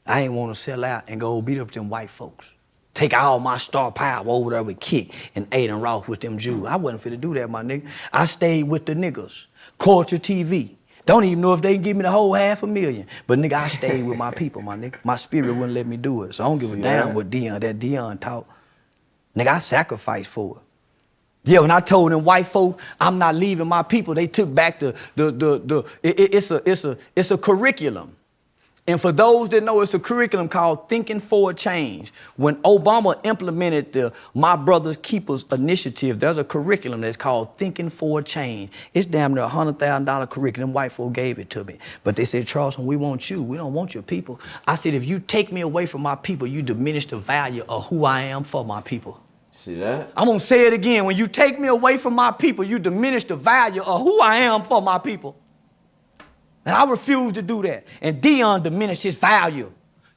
I ain't want to sell out and go beat up them white folks. Take all my star power over there with Kick and Aiden Ross with them Jews. I wasn't fit to do that, my nigga. I stayed with the niggas. Culture TV. Don't even know if they can give me the whole $500,000. But nigga, I stayed with my people, my nigga. My spirit wouldn't let me do it. So I don't give a damn what Deion taught. Nigga, I sacrificed for it. Yeah, when I told them white folk I'm not leaving my people, they took back it's a curriculum. And for those that know, it's a curriculum called Thinking for a Change. When Obama implemented the My Brother's Keepers initiative, there's a curriculum that's called Thinking for a Change. It's damn near $100,000 curriculum. White folk gave it to me. But they said, Charleston, we want you. We don't want your people. I said, if you take me away from my people, you diminish the value of who I am for my people. See that? I'm gonna say it again. When you take me away from my people, you diminish the value of who I am for my people. And I refuse to do that. And Deion diminished his value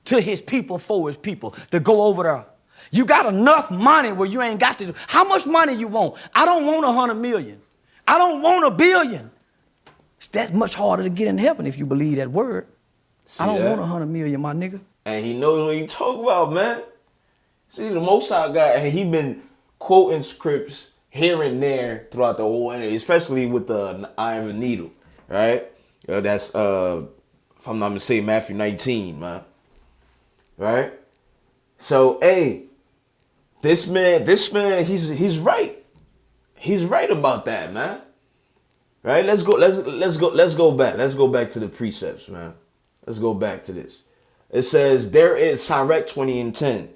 to his people for his people to go over there. You got enough money where you ain't got to do. How much money you want? I don't want 100 million. I don't want $1 billion. It's that much harder to get in heaven if you believe that word. See I don't that? want 100 million, my nigga. And he knows what he talk about, man. See, the Most High guy, and he been quoting scripts here and there throughout the whole interview, especially with the eye of a needle, right? That's, if I'm not mistaken, Matthew 19, man. Right? So, hey, this man, he's right. He's right about that, man. Right? Let's go back. Let's go back to the precepts, man. Let's go back to this. It says, there is, Sirach 20 and 10.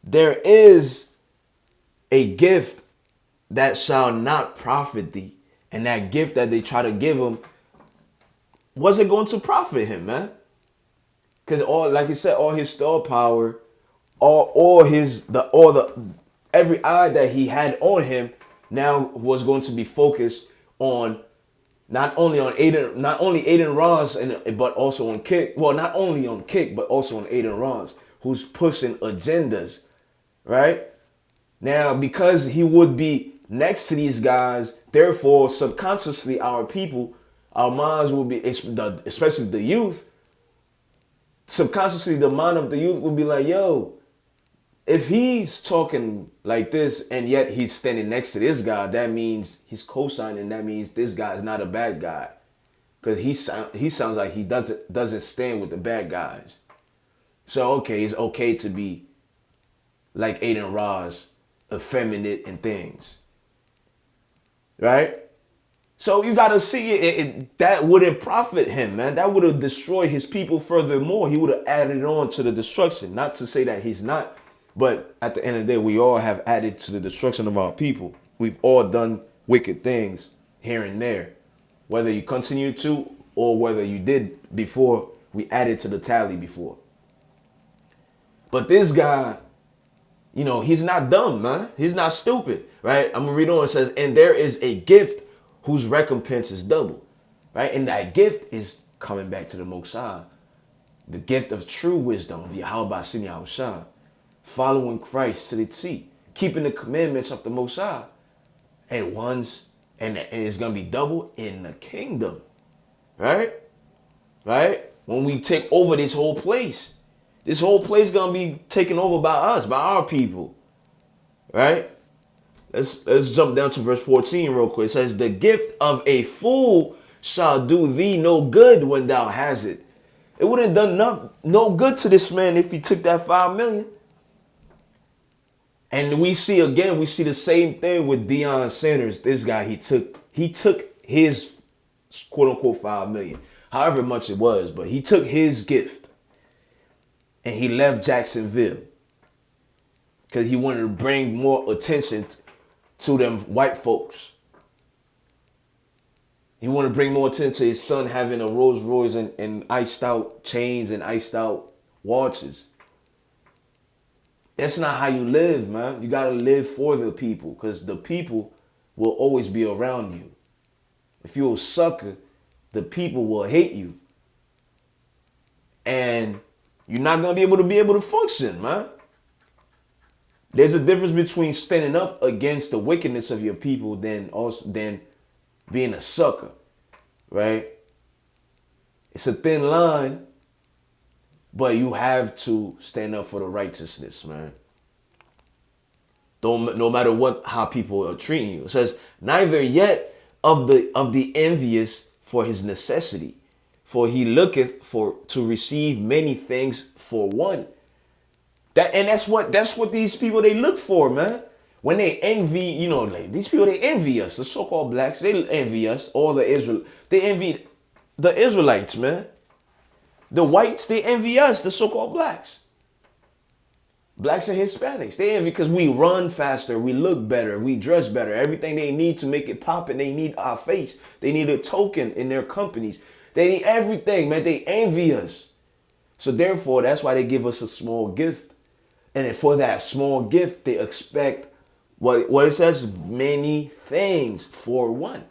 There is a gift that shall not profit thee. And that gift that they try to give him wasn't going to profit him, man. Because like he said, all his star power, every eye that he had on him now was going to be focused on not only Aiden Ross, but also on Kick. Well, not only on Kick, but also on Aiden Ross, who's pushing agendas, right? Now, because he would be next to these guys. Therefore, subconsciously, our people, our minds will be, especially the youth, subconsciously, the mind of the youth will be like, yo, if he's talking like this and yet he's standing next to this guy, that means he's co-signing. That means this guy is not a bad guy. Because he sounds like he doesn't stand with the bad guys. So, okay, it's okay to be like Aiden Ross, effeminate and things. Right? So you got to see it, that wouldn't profit him, man. That would have destroyed his people furthermore. He would have added on to the destruction. Not to say that he's not, but at the end of the day, we all have added to the destruction of our people. We've all done wicked things here and there. Whether you continue to or whether you did before, we added to the tally before. But this guy, you know, he's not dumb, man. He's not stupid, right? I'm going to read on. It says, and there is a gift whose recompense is double, right? And that gift is coming back to the Most High. The gift of true wisdom of Yahweh Sin Yahushua, following Christ to the T, keeping the commandments of the Most High. And it's going to be double in the kingdom, right? Right? When we take over this whole place is going to be taken over by us, by our people, right? Let's jump down to verse 14 real quick. It says, the gift of a fool shall do thee no good when thou hast it. It wouldn't have done no good to this man if he took that 5 million. And we see the same thing with Deion Sanders. This guy, he took his quote unquote 5 million, however much it was, but he took his gift and he left Jacksonville because he wanted to bring more attention to them white folks. He wanted to bring more attention to his son having a Rolls Royce and iced out chains and iced out watches. That's not how you live, man. You got to live for the people because the people will always be around you. If you're a sucker, the people will hate you. And you're not going to be able to function, man. There's a difference between standing up against the wickedness of your people than being a sucker, right? It's a thin line. But you have to stand up for the righteousness, man. No matter how people are treating you. It says, neither yet of the envious for his necessity, for he looketh to receive many things for one. That's what these people they look for, man. When they envy, like these people they envy us, the so-called blacks, they envy us, all they envy the Israelites, man. The whites, they envy us, the so-called blacks. Blacks and Hispanics, they envy because we run faster, we look better, we dress better. Everything they need to make it pop, and they need our face. They need a token in their companies. They need everything, man. They envy us. So therefore, that's why they give us a small gift. And for that small gift, they expect what it says, many things for one.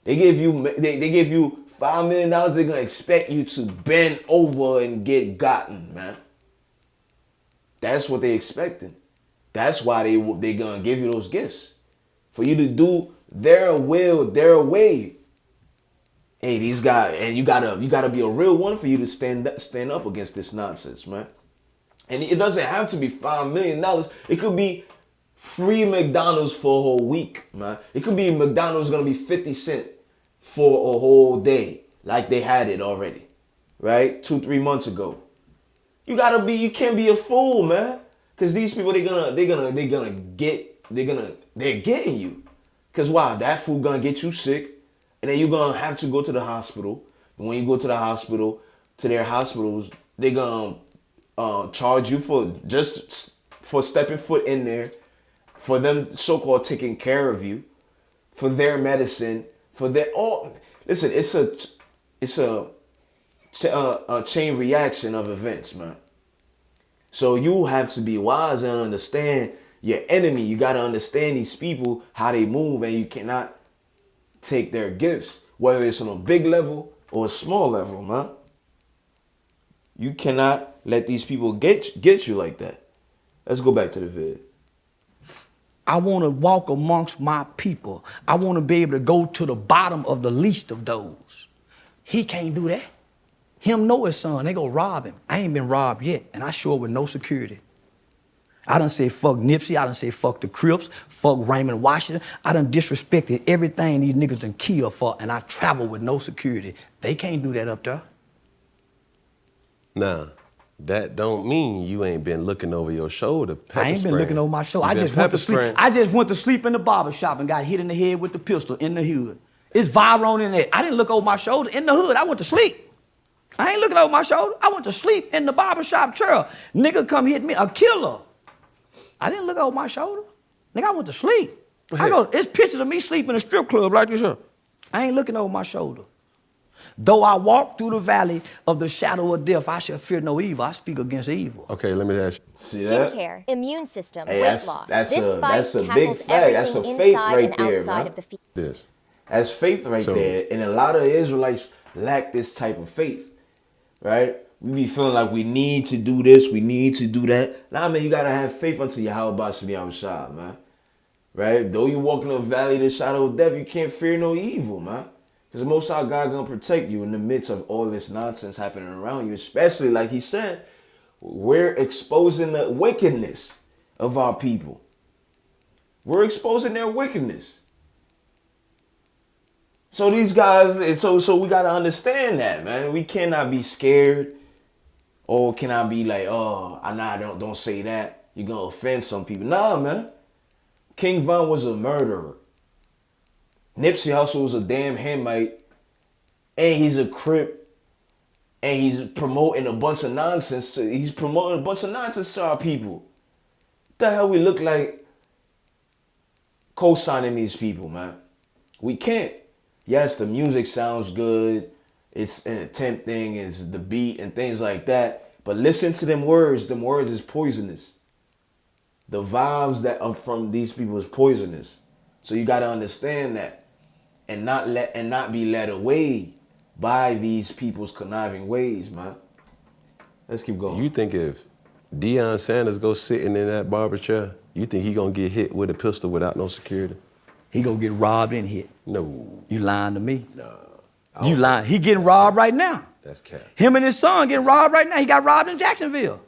They give you $5 million, they're going to expect you to bend over and get gotten, man. That's what they expecting. That's why they're going to give you those gifts. For you to do their will, their way. Hey, these guys, and you gotta be a real one for you to stand up against this nonsense, man. And it doesn't have to be $5 million. It could be free McDonald's for a whole week, man. It could be McDonald's going to be 50 cents for a whole day, like they had it already, right? 2-3 months ago. You can't be a fool, man. Cause these people, they're getting you. Cause why? That food gonna get you sick, and then you're gonna have to go to the hospital. And when you go to the hospital, to their hospitals, they're gonna charge you for stepping foot in there, for them so-called taking care of you, for their medicine. Listen, it's a chain reaction of events, man. So you have to be wise and understand your enemy. You got to understand these people, how they move, and you cannot take their gifts, whether it's on a big level or a small level, man. You cannot let these people get you like that. Let's go back to the vid. I want to walk amongst my people. I want to be able to go to the bottom of the least of those. He can't do that. Him know his son, they go rob him. I ain't been robbed yet, and I show up with no security. I done said fuck Nipsey, I done said fuck the Crips, fuck Raymond Washington. I done disrespected everything these niggas done kill for, and I travel with no security. They can't do that up there. Nah, that don't mean you ain't been looking over your shoulder. I ain't been looking over my shoulder. I just went to sleep. I just went to sleep in the barber shop and got hit in the head with the pistol in the hood. It's viral in there. I didn't look over my shoulder in the hood. I went to sleep. I ain't looking over my shoulder. I went to sleep in the barber shop chair. Nigga come hit me, a killer. I didn't look over my shoulder. Nigga, I went to sleep. It's pictures of me sleeping in a strip club like this here. I ain't looking over my shoulder. Though I walk through the valley of the shadow of death, I shall fear no evil. I speak against evil. Okay, let me ask you. See that? Skincare, immune system, Hey, weight loss. that's This spice a big tackles fact. That's a everything faith inside right and there, outside man. of the feet. This. That's faith right there. And a lot of Israelites lack this type of faith, right? We be feeling like we need to do this, we need to do that. Nah, man, you got to have faith until your how about to be outside, man. Right? Though you walk in the valley of the shadow of death, you can't fear no evil, man. Because the Most High God going to protect you in the midst of all this nonsense happening around you. Especially, like he said, we're exposing the wickedness of our people. We're exposing their wickedness. So these guys, so we got to understand that, man. We cannot be scared. Or can I be like, oh, don't say that. You're going to offend some people. Nah, man. King Von was a murderer. Nipsey Hussle was a damn Hamite. And he's a Crip. And he's promoting a bunch of nonsense. He's promoting a bunch of nonsense to our people. What the hell we look like co-signing these people, man? We can't. Yes, the music sounds good. It's an attempt thing, it's the beat and things like that. But listen to them words. Them words is poisonous. The vibes that are from these people is poisonous. So you got to understand that and not be led away by these people's conniving ways, man. Let's keep going. You think if Deion Sanders goes sitting in that barber chair, you think he gonna get hit with a pistol without no security? He gonna get robbed and hit. No. You lying to me? No. You lying. He getting robbed right now. That's cap. Him and his son getting robbed right now. He got robbed in Jacksonville.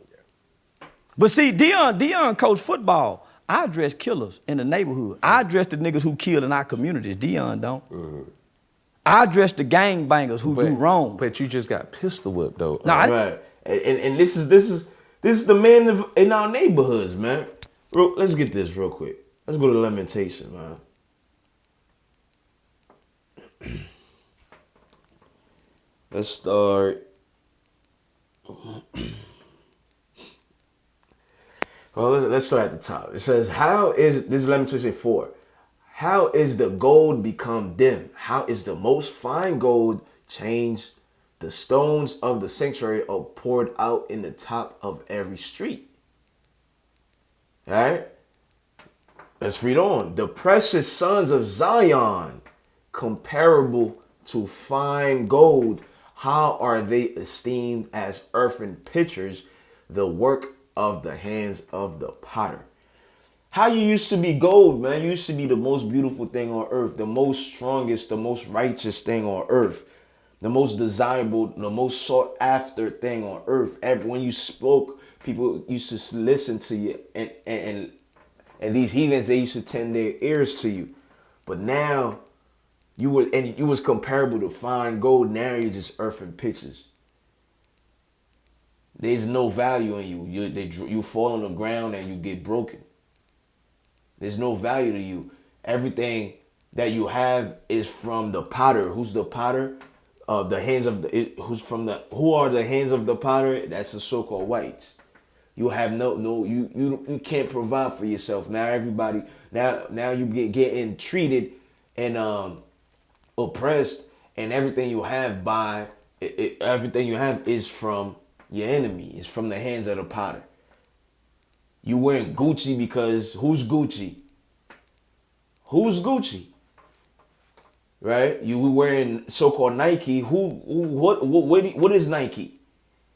But see, Deion coached football. I address killers in the neighborhood. I address the niggas who kill in our communities. Deion don't. Mm-hmm. I address the gangbangers who do wrong. But you just got pistol whipped though. No, right. And this is the man in our neighborhoods, man. Let's get this real quick. Let's go to Lamentation, man. Let's start. Well, let's start at the top. It says, this is Lamentation 4. How is the gold become dim? How is the most fine gold changed? The stones of the sanctuary are poured out in the top of every street. All right? Let's read on. The precious sons of Zion, comparable to fine gold, how are they esteemed as earthen pitchers, the work of the hands of the potter? How you used to be gold, man. You used to be the most beautiful thing on earth, the most strongest, the most righteous thing on earth, the most desirable, the most sought after thing on earth. When you spoke, people used to listen to you, and these heathens, they used to tend their ears to you. But now you was comparable to fine gold. Now you're just earthen pitchers. There's no value in you. You fall on the ground and you get broken. There's no value to you. Everything that you have is from the potter. Who's the potter? Who are the hands of the potter? That's the so-called whites. You have you can't provide for yourself. Now everybody, now you getting treated and oppressed, and everything you have everything you have is from your enemy. It's from the hands of the potter. You wearing Gucci because who's Gucci? Who's Gucci? Right? You wearing so-called Nike. What is Nike?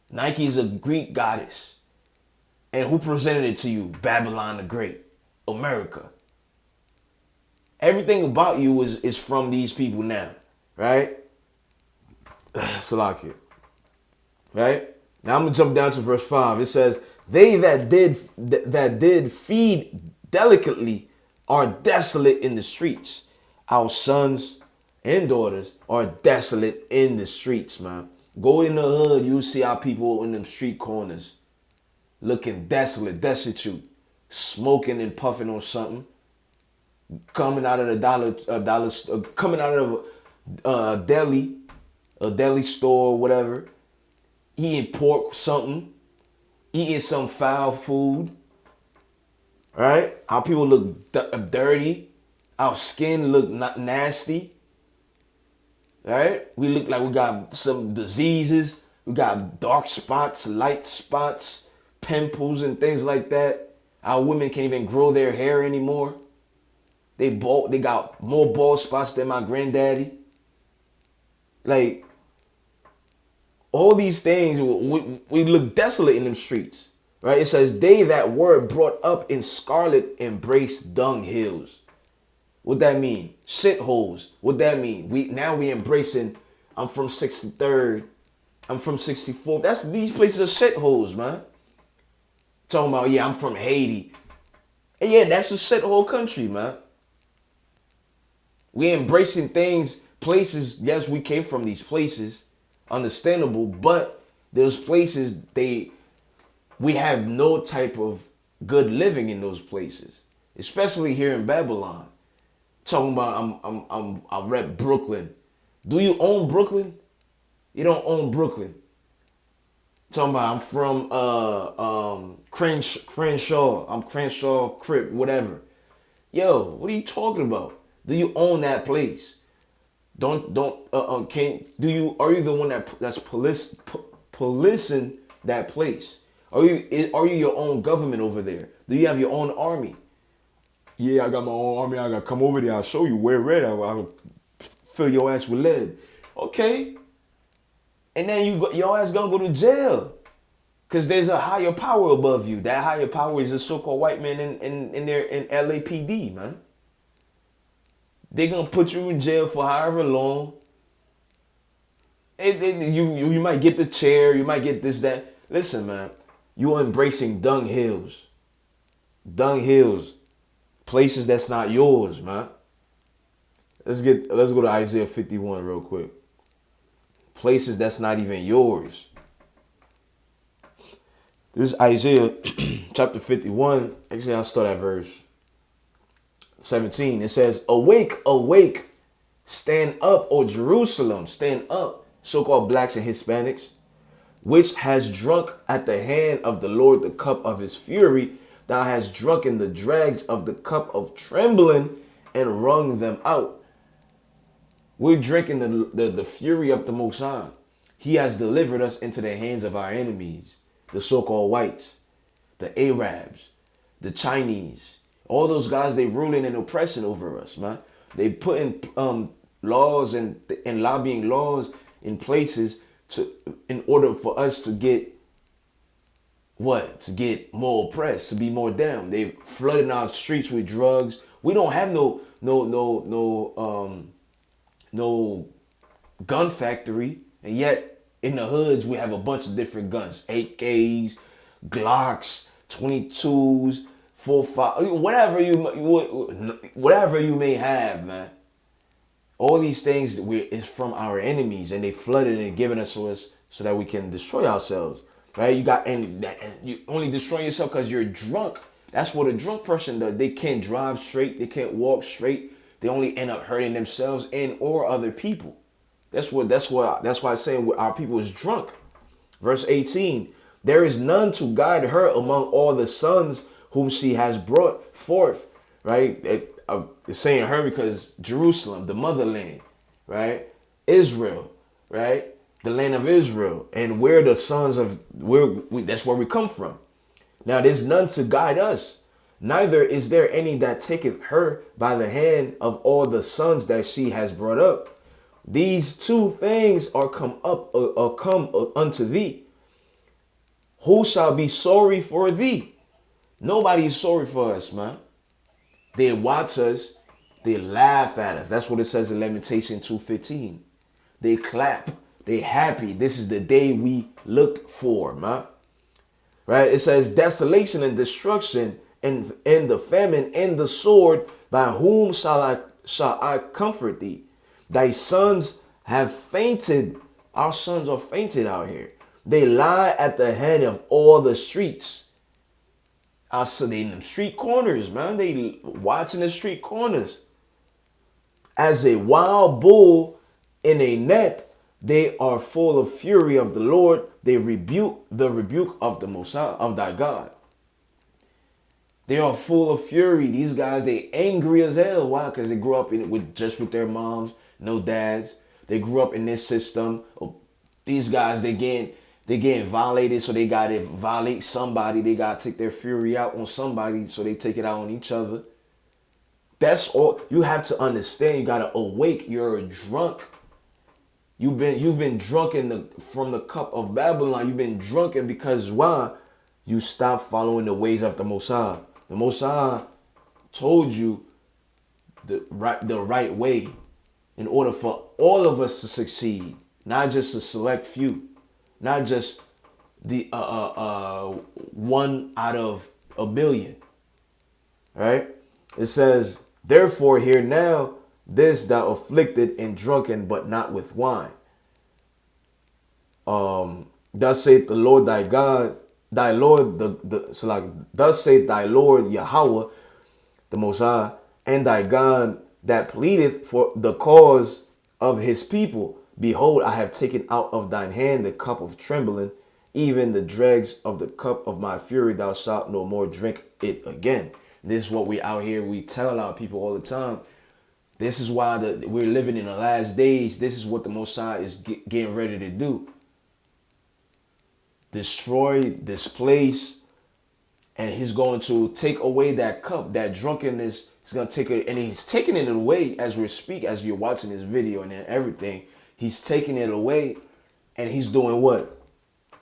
Nike is a Greek goddess. And who presented it to you? Babylon the Great, America. Everything about you is from these people now, right? Salakia. Right? Now I'm gonna jump down to verse 5. It says, they that did feed delicately are desolate in the streets. Our sons and daughters are desolate in the streets, man. Go in the hood, you'll see our people in them street corners looking desolate, destitute, smoking and puffing on something, coming out of coming out of a deli store, whatever, eating pork, something, eating some foul food. Right? Our people look dirty. Our skin look nasty. Right? We look like we got some diseases. We got dark spots, light spots, pimples and things like that. Our women can't even grow their hair anymore. They got more bald spots than my granddaddy. Like, all these things, we look desolate in them streets. Right? It says, they that were brought up in scarlet embrace dung hills. What that mean? Shitholes. What that mean? We embracing, I'm from 63rd. I'm from 64th. These places are shitholes, man. Talking about, yeah, I'm from Haiti. And yeah, that's a shithole country, man. We embracing things, places, yes, we came from these places. Understandable, but those places, we have no type of good living in those places, especially here in Babylon. Talking about I rep Brooklyn. Do you own Brooklyn? You don't own Brooklyn. Talking about I'm from Crenshaw. I'm Crenshaw, Crip, whatever. Yo, what are you talking about? Do you own that place? Are you the one that's policing that place? Are you your own government over there? Do you have your own army? Yeah, I got my own army. I gotta come over there. I'll show you where red. I'll fill your ass with lead. Okay. And then your ass gonna go to jail. Cause there's a higher power above you. That higher power is a so-called white man in LAPD, man. They're gonna put you in jail for however long. You might get the chair, you might get this, that. Listen, man, you're embracing dung hills. Dung hills. Places that's not yours, man. Let's go to Isaiah 51 real quick. Places that's not even yours. This is Isaiah chapter 51. Actually, I'll start at verse 17. It says, awake, awake, stand up, O Jerusalem, stand up, so-called blacks and Hispanics, which has drunk at the hand of the Lord the cup of his fury. Thou hast drunken the dregs of the cup of trembling and wrung them out. We're drinking the fury of the Most High. He has delivered us into the hands of our enemies, the so-called whites, the Arabs, the Chinese. All those guys, they ruling and oppressing over us, man. They putting laws and lobbying laws in places in order for us to get what? To get more oppressed, to be more down. They flooding our streets with drugs. We don't have no gun factory, and yet in the hoods we have a bunch of different guns: AKs, Glocks, 22s, 4.5, whatever you may have, man. All these things is from our enemies, and they flooded and given us to us so that we can destroy ourselves. Right? And you only destroy yourself because you're drunk. That's what a drunk person does. They can't drive straight. They can't walk straight. They only end up hurting themselves and or other people. That's why I say our people is drunk. Verse 18. There is none to guide her among all the sons whom she has brought forth. Right? It's saying her because Jerusalem, the motherland, right? Israel, right? The land of Israel, and we're the sons of that's where we come from. Now there's none to guide us, neither is there any that taketh her by the hand of all the sons that she has brought up. These two things are come unto thee. Who shall be sorry for thee? Nobody is sorry for us, man. They watch us They laugh at us. That's what it says in Lamentation 2:15. They clap. They happy. This is the day we looked for, man. Right? It says desolation and destruction and the famine and the sword. By whom shall I comfort thee? Thy sons have fainted. Our sons are fainted out here. They lie at the head of all the streets. They in them street corners, man. They watching the street corners. As a wild bull in a net, they are full of fury of the Lord. They rebuke the rebuke of the Most High, of thy God. They are full of fury. These guys, they angry as hell. Why? Because they grew up with their moms, no dads. They grew up in this system. These guys, they getting violated, so they gotta violate somebody. They gotta take their fury out on somebody, so they take it out on each other. That's all you have to understand. You gotta awake. You're drunk. You've been drunk from the cup of Babylon. You've been drunken because why? You stopped following the ways of the Most High. The Most High told you the right way in order for all of us to succeed, not just a select few, not just the one out of a billion. Right? It says, therefore, hear now this thou afflicted and drunken, but not with wine. Thus saith the Lord thy God, thy Lord, thus saith thy Lord Yahweh, the Most High, and thy God that pleadeth for the cause of his people. Behold, I have taken out of thine hand the cup of trembling, even the dregs of the cup of my fury. Thou shalt no more drink it again. This is what we out here, we tell our people all the time. This is why we're living in the last days. This is what the Most High is getting ready to do. Destroy, displace, and he's going to take away that cup, that drunkenness. He's going to take it, and he's taking it away as we speak, as you're watching this video and everything. He's taking it away, and he's doing what?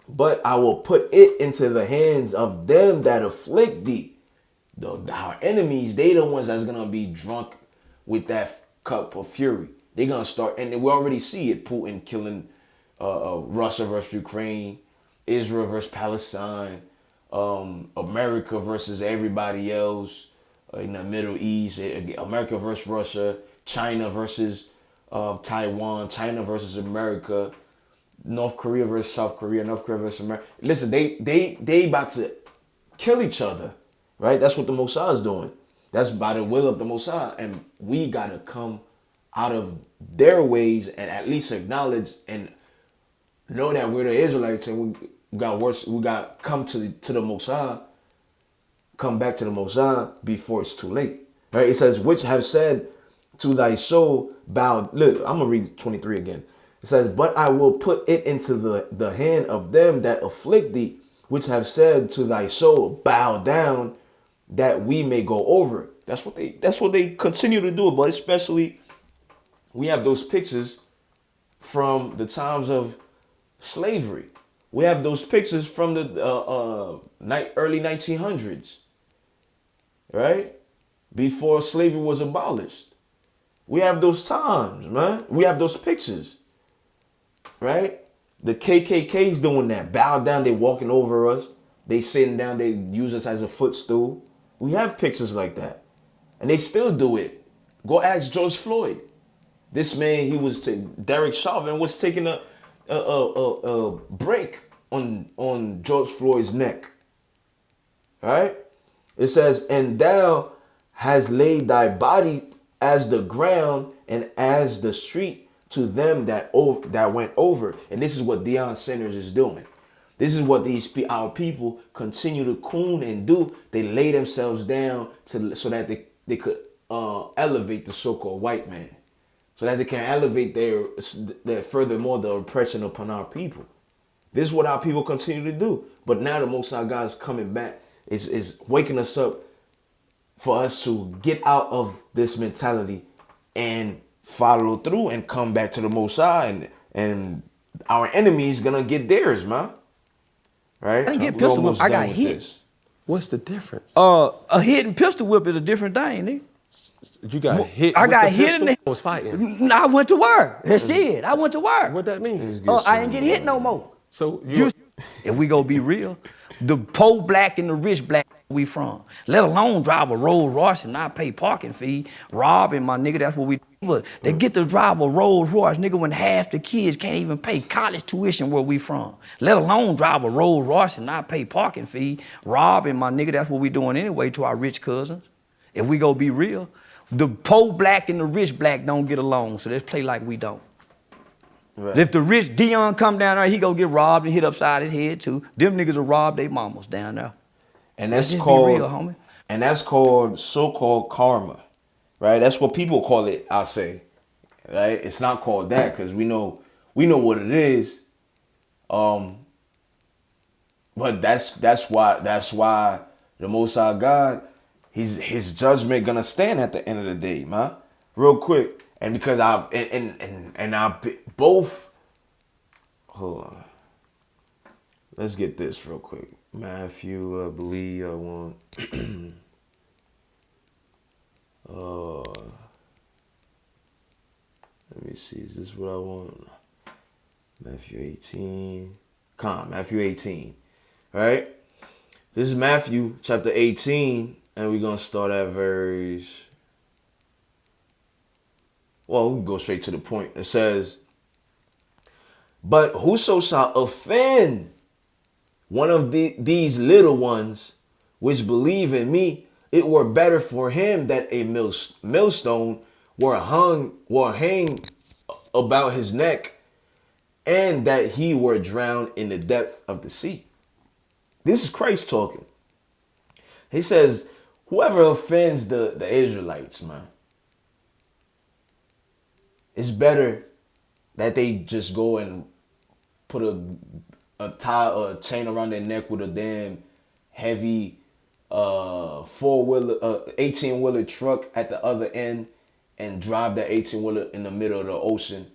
But I will put it into the hands of them that afflict thee. Our enemies, they the ones that's going to be drunk with that cup of fury. They're going to start, and we already see it, Putin killing Russia versus Ukraine, Israel versus Palestine, America versus everybody else in the Middle East, America versus Russia, China versus Taiwan, China versus America, North Korea versus South Korea, North Korea versus America. Listen, they about to kill each other, right? That's what the Most High is doing. That's by the will of the Most High, and we gotta come out of their ways and at least acknowledge and know that we're the Israelites, and we got come to the Most High, come back to the Most High before it's too late. Right? It says, which have said to thy soul, bow. Look, I'm gonna read 23 again. It says, but I will put it into the hand of them that afflict thee, which have said to thy soul, bow down, that we may go over. That's what they continue to do. But especially, we have those pictures from the times of slavery. We have those pictures from the early 1900s, right? Before slavery was abolished. We have those times, man. We have those pictures, right? The KKK's doing that. Bow down, they walking over us. They sitting down, they use us as a footstool. We have pictures like that. And they still do it. Go ask George Floyd. This man, Derek Chauvin was taking a break on George Floyd's neck. Right? It says, and thou hast laid thy body as the ground and as the street to them that went over. And this is what Deion Sanders is doing. This is what our people continue to coon and do. They lay themselves down so that they could elevate the so-called white man, so that they can elevate their furthermore the oppression upon our people. This is what our people continue to do. But now the Most High God is coming back, is waking us up for us to get out of this mentality and follow through and come back to the Most High, and our enemies gonna get theirs, man. Right? I didn't get pistol whipped. I got hit. What's the difference? A hit and pistol whip is a different thing, nigga. You got hit. I with got the hit in pistol? the. Was fighting. I went to work. That's it. I went to work. What that mean? I didn't get hit no more. So If we go be real, the poor black and the rich black we from, let alone drive a Rolls Royce and not pay parking fee, robbing my nigga, that's what we do. They get to drive a Rolls Royce, nigga, when half the kids can't even pay college tuition where we from. Let alone drive a Rolls Royce and not pay parking fee, robbing my nigga, that's what we doing anyway to our rich cousins. If we go be real, the poor black and the rich black don't get along, so let's play like we don't. Right. If the rich Dion come down there, he go get robbed and hit upside his head too. Them niggas will rob their mamas down there. And that's called, real, homie. And that's called so-called karma, right? That's what people call it, I'll say, right? It's not called that because we know what it is. But that's why the Most High God, his judgment gonna stand at the end of the day, man. Real quick. And because I both, hold on. Let's get this real quick. Matthew, I believe I want. Let me see. Is this what I want? Matthew 18. Matthew 18. All right. This is Matthew chapter 18, and we're gonna start at verse. Well, we can go straight to the point. It says, but whoso shall offend one of these little ones which believe in me, it were better for him that a millstone were hanged about his neck, and that he were drowned in the depth of the sea. This is Christ talking. He says, whoever offends the Israelites, man, it's better that they just go and put a tie or a chain around their neck with a damn heavy 18-wheeler truck at the other end and drive that 18-wheeler in the middle of the ocean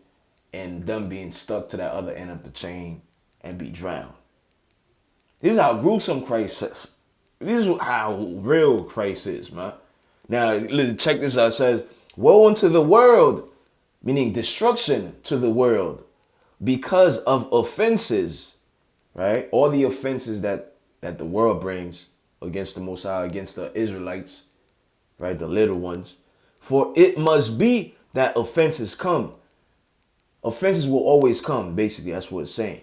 and them being stuck to that other end of the chain and be drowned. This is how gruesome Christ is. This is how real Christ is, man. Now, check this out. It says, woe unto the world, meaning destruction to the world, because of offenses, right? All the offenses that the world brings against the Most High, against the Israelites, right? The little ones. For it must be that offenses come. Offenses will always come, basically. That's what it's saying.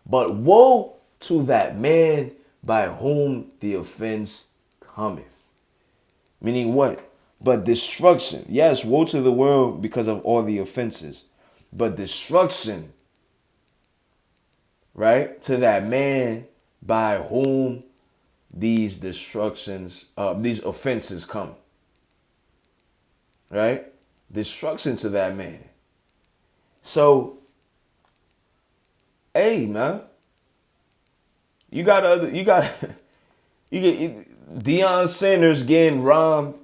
But woe to that man by whom the offense cometh. Meaning what? But destruction. Yes, woe to the world because of all the offenses. But destruction, right? To that man by whom these offenses come. Right? Destruction to that man. So, hey, man. You get Deion Sanders getting robbed.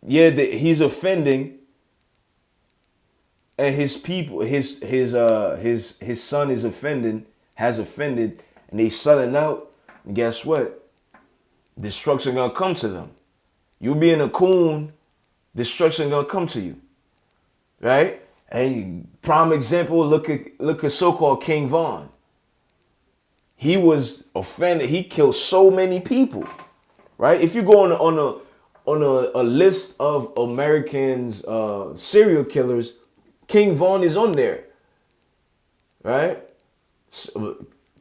He's offending, and his people, his son is has offended, and they selling out. And guess what? Destruction gonna come to them. You being a coon, destruction gonna come to you, right? And prime example, look at so-called King Von. He was offended. He killed so many people, right? If you go on a list of Americans serial killers, King Von is on there, right?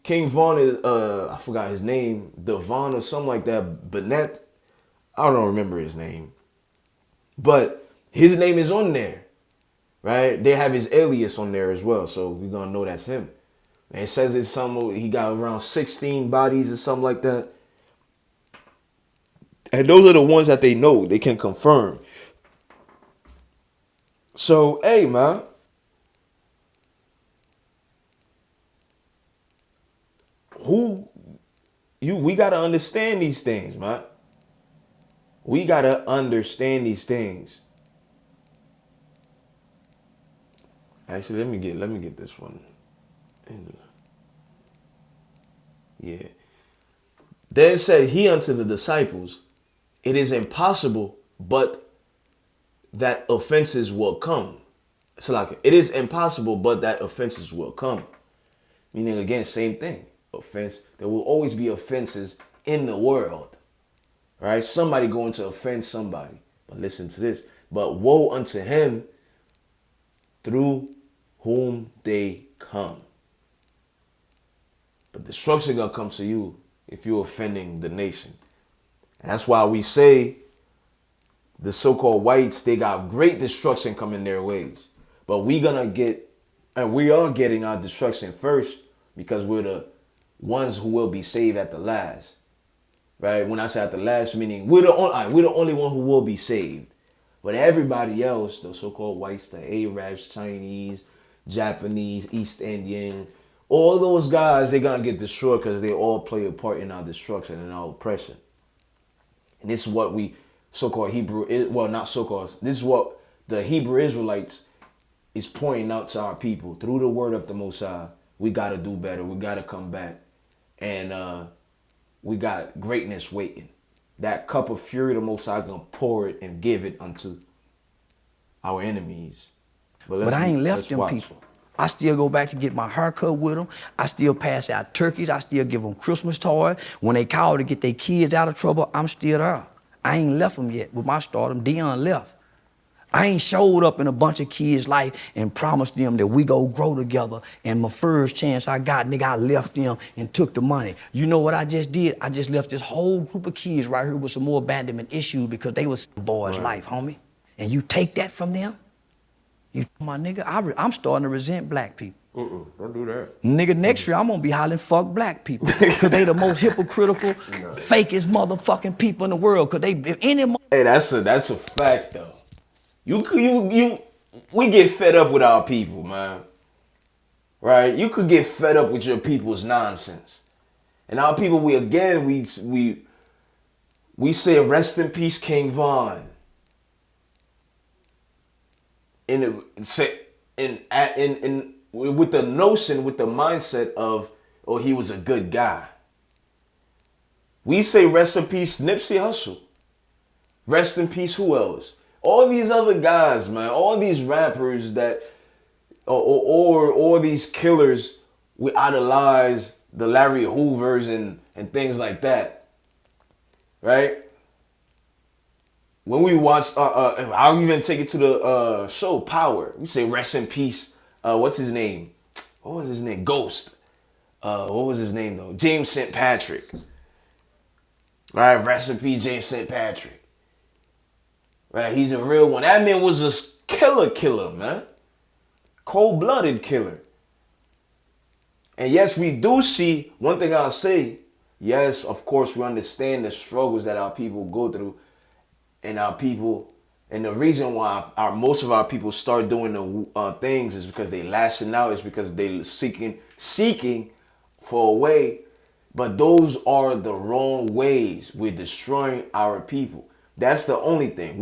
King Von is I forgot his name, Devon or something like that. Bennett, I don't remember his name, but his name is on there, right? They have his alias on there as well, so we're gonna know that's him. And it says it's he got around 16 bodies or something like that. And those are the ones that they know, they can confirm. So, hey, man. We got to understand these things, man. We got to understand these things. Actually, let me get this one. Yeah. Then said he unto the disciples, it is impossible but that offenses will come. It's like it is impossible, but that offenses will come. Meaning again, same thing. Offense. There will always be offenses in the world. Right? Somebody going to offend somebody. But listen to this. But woe unto him through whom they come. But destruction gonna come to you if you're offending the nation. And that's why we say the so-called whites, they got great destruction coming their ways. But we gonna get, and we are getting our destruction first because we're the ones who will be saved at the last. Right? When I say at the last, meaning we're the only one who will be saved. But everybody else, the so-called whites, the Arabs, Chinese, Japanese, East Indian, all those guys, they're going to get destroyed because they all play a part in our destruction and our oppression. And this is what we so-called this is what the Hebrew Israelites is pointing out to our people. Through the word of the Most High, we got to do better. We got to come back. And we got greatness waiting. That cup of fury, the Most High going to pour it and give it unto our enemies. But I ain't left them people. I still go back to get my haircut with them. I still pass out turkeys. I still give them Christmas toys. When they call to get their kids out of trouble, I'm still there. I ain't left them yet with my stardom. Dion left. I ain't showed up in a bunch of kids' life and promised them that we go grow together. And my first chance I got, nigga, I left them and took the money. You know what I just did? I just left this whole group of kids right here with some more abandonment issues because they was boys' life, homie. And you take that from them? You, my nigga, I'm starting to resent black people. Don't do that. Nigga, next year I'm gonna be hollering fuck black people. Cause they the most hypocritical, fakest motherfucking people in the world. Cause they, if any Hey, that's a fact though. We get fed up with our people, man. Right? You could get fed up with your people's nonsense. And our people, we say rest in peace, King Von. With the notion, with the mindset of, oh, he was a good guy. We say rest in peace, Nipsey Hussle. Rest in peace, who else? All these other guys, man. All these rappers that, or these killers, we idolize the Larry Hoovers and things like that. Right? When we watch, I'll even take it to the show Power. We say rest in peace. What's his name? What was his name? Ghost. What was his name though? James St. Patrick. Right, rest in peace, James St. Patrick. Right, he's a real one. That man was a killer, man. Cold-blooded killer. And yes, we do see, one thing I'll say, yes, of course, we understand the struggles that our people go through. And our people, and the reason why most of our people start doing the things is because they lashing out, is because they seeking for a way. But those are the wrong ways. We're destroying our people. That's the only thing.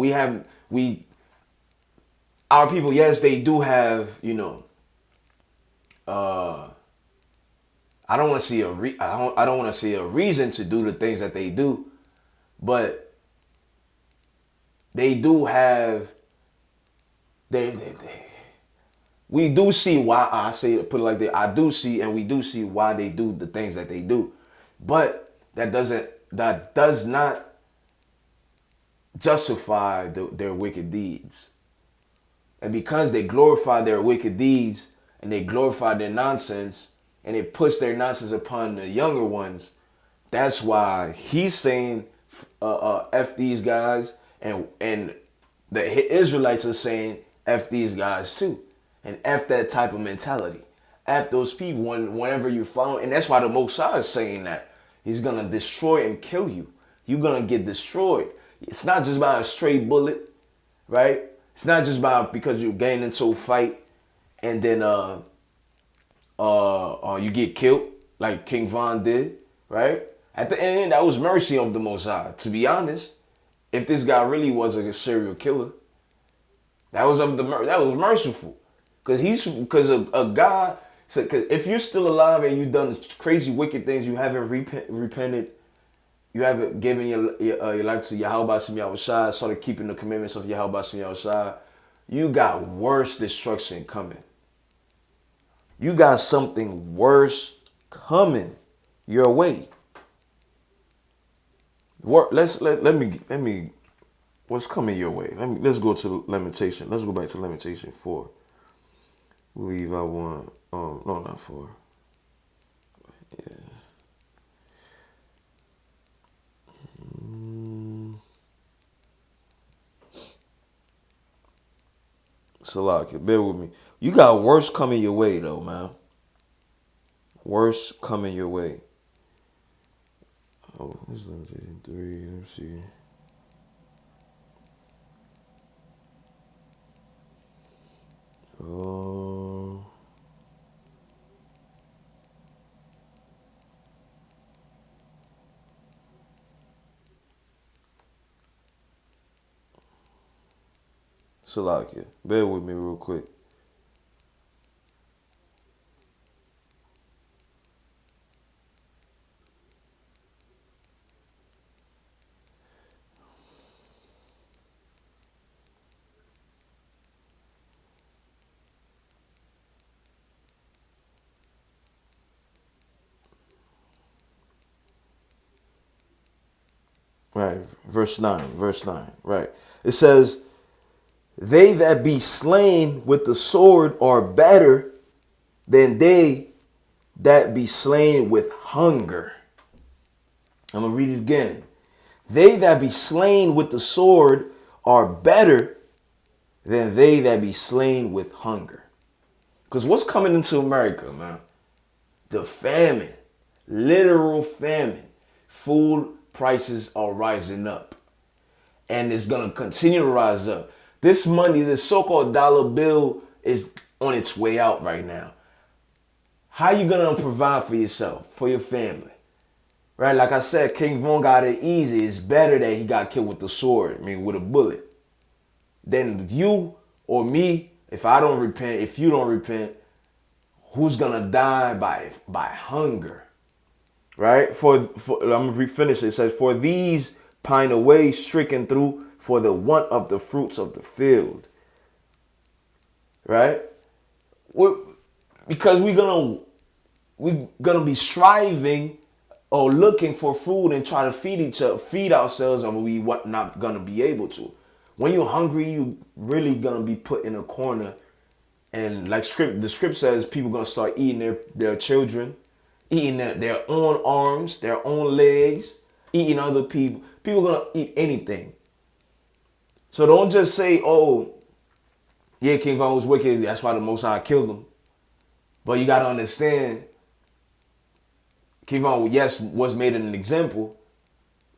Our people, yes, they do have, I don't want to see I don't want to see a reason to do the things that they do, but they do have, we do see why, I say, put it like that, we do see why they do the things that they do. But that does not justify their wicked deeds. And because they glorify their wicked deeds and they glorify their nonsense and it puts their nonsense upon the younger ones, that's why he's saying F these guys. And the Israelites are saying F these guys too. And F that type of mentality. F those people whenever you follow. And that's why the Most High is saying that. He's going to destroy and kill you. You're going to get destroyed. It's not just by a stray bullet, right? It's not just by because you're getting into a fight and then you get killed like King Von did, right? At the end, that was mercy of the Most High, to be honest. If this guy really was a serial killer, that was merciful, because a guy said, cause if you're still alive and you've done crazy wicked things, you haven't repented, you haven't given your life to Yahweh Shem Yahushua, started keeping the commandments of Yahweh Shem Yahushua, you got worse destruction coming. You got something worse coming your way. Let me. What's coming your way? Let's go to Lamentation. Let's go back to Lamentation 4. I believe I want. No, not 4. Yeah. Salak, bear with me. You got worse coming your way, though, man. Worse coming your way. Oh, this is Lamentation 3. Let me see. Oh. Salakia, bear with me real quick. Right, verse 9, right. It says, they that be slain with the sword are better than they that be slain with hunger. I'm going to read it again. They that be slain with the sword are better than they that be slain with hunger. Because what's coming into America, man? The famine, literal famine. Food prices are rising up. And it's going to continue to rise up. This money, this so-called dollar bill is on its way out right now. How you going to provide for yourself, for your family? Right? Like I said, King Von got it easy. It's better that he got killed with the sword, with a bullet. Than you or me, if I don't repent, if you don't repent, who's going to die by hunger? Right? I'm going to finish it. It says, for these pine away, stricken through, for the want of the fruits of the field. Right? Because we're gonna be striving or looking for food and try to feed ourselves, and we not gonna be able to. When you're hungry, you really gonna be put in a corner, and like the script says, people gonna start eating their children, eating their own arms, their own legs, eating other people. People gonna eat anything. So don't just say, oh, yeah, King Von was wicked, that's why the Most High killed him. But you got to understand, King Von, yes, was made an example,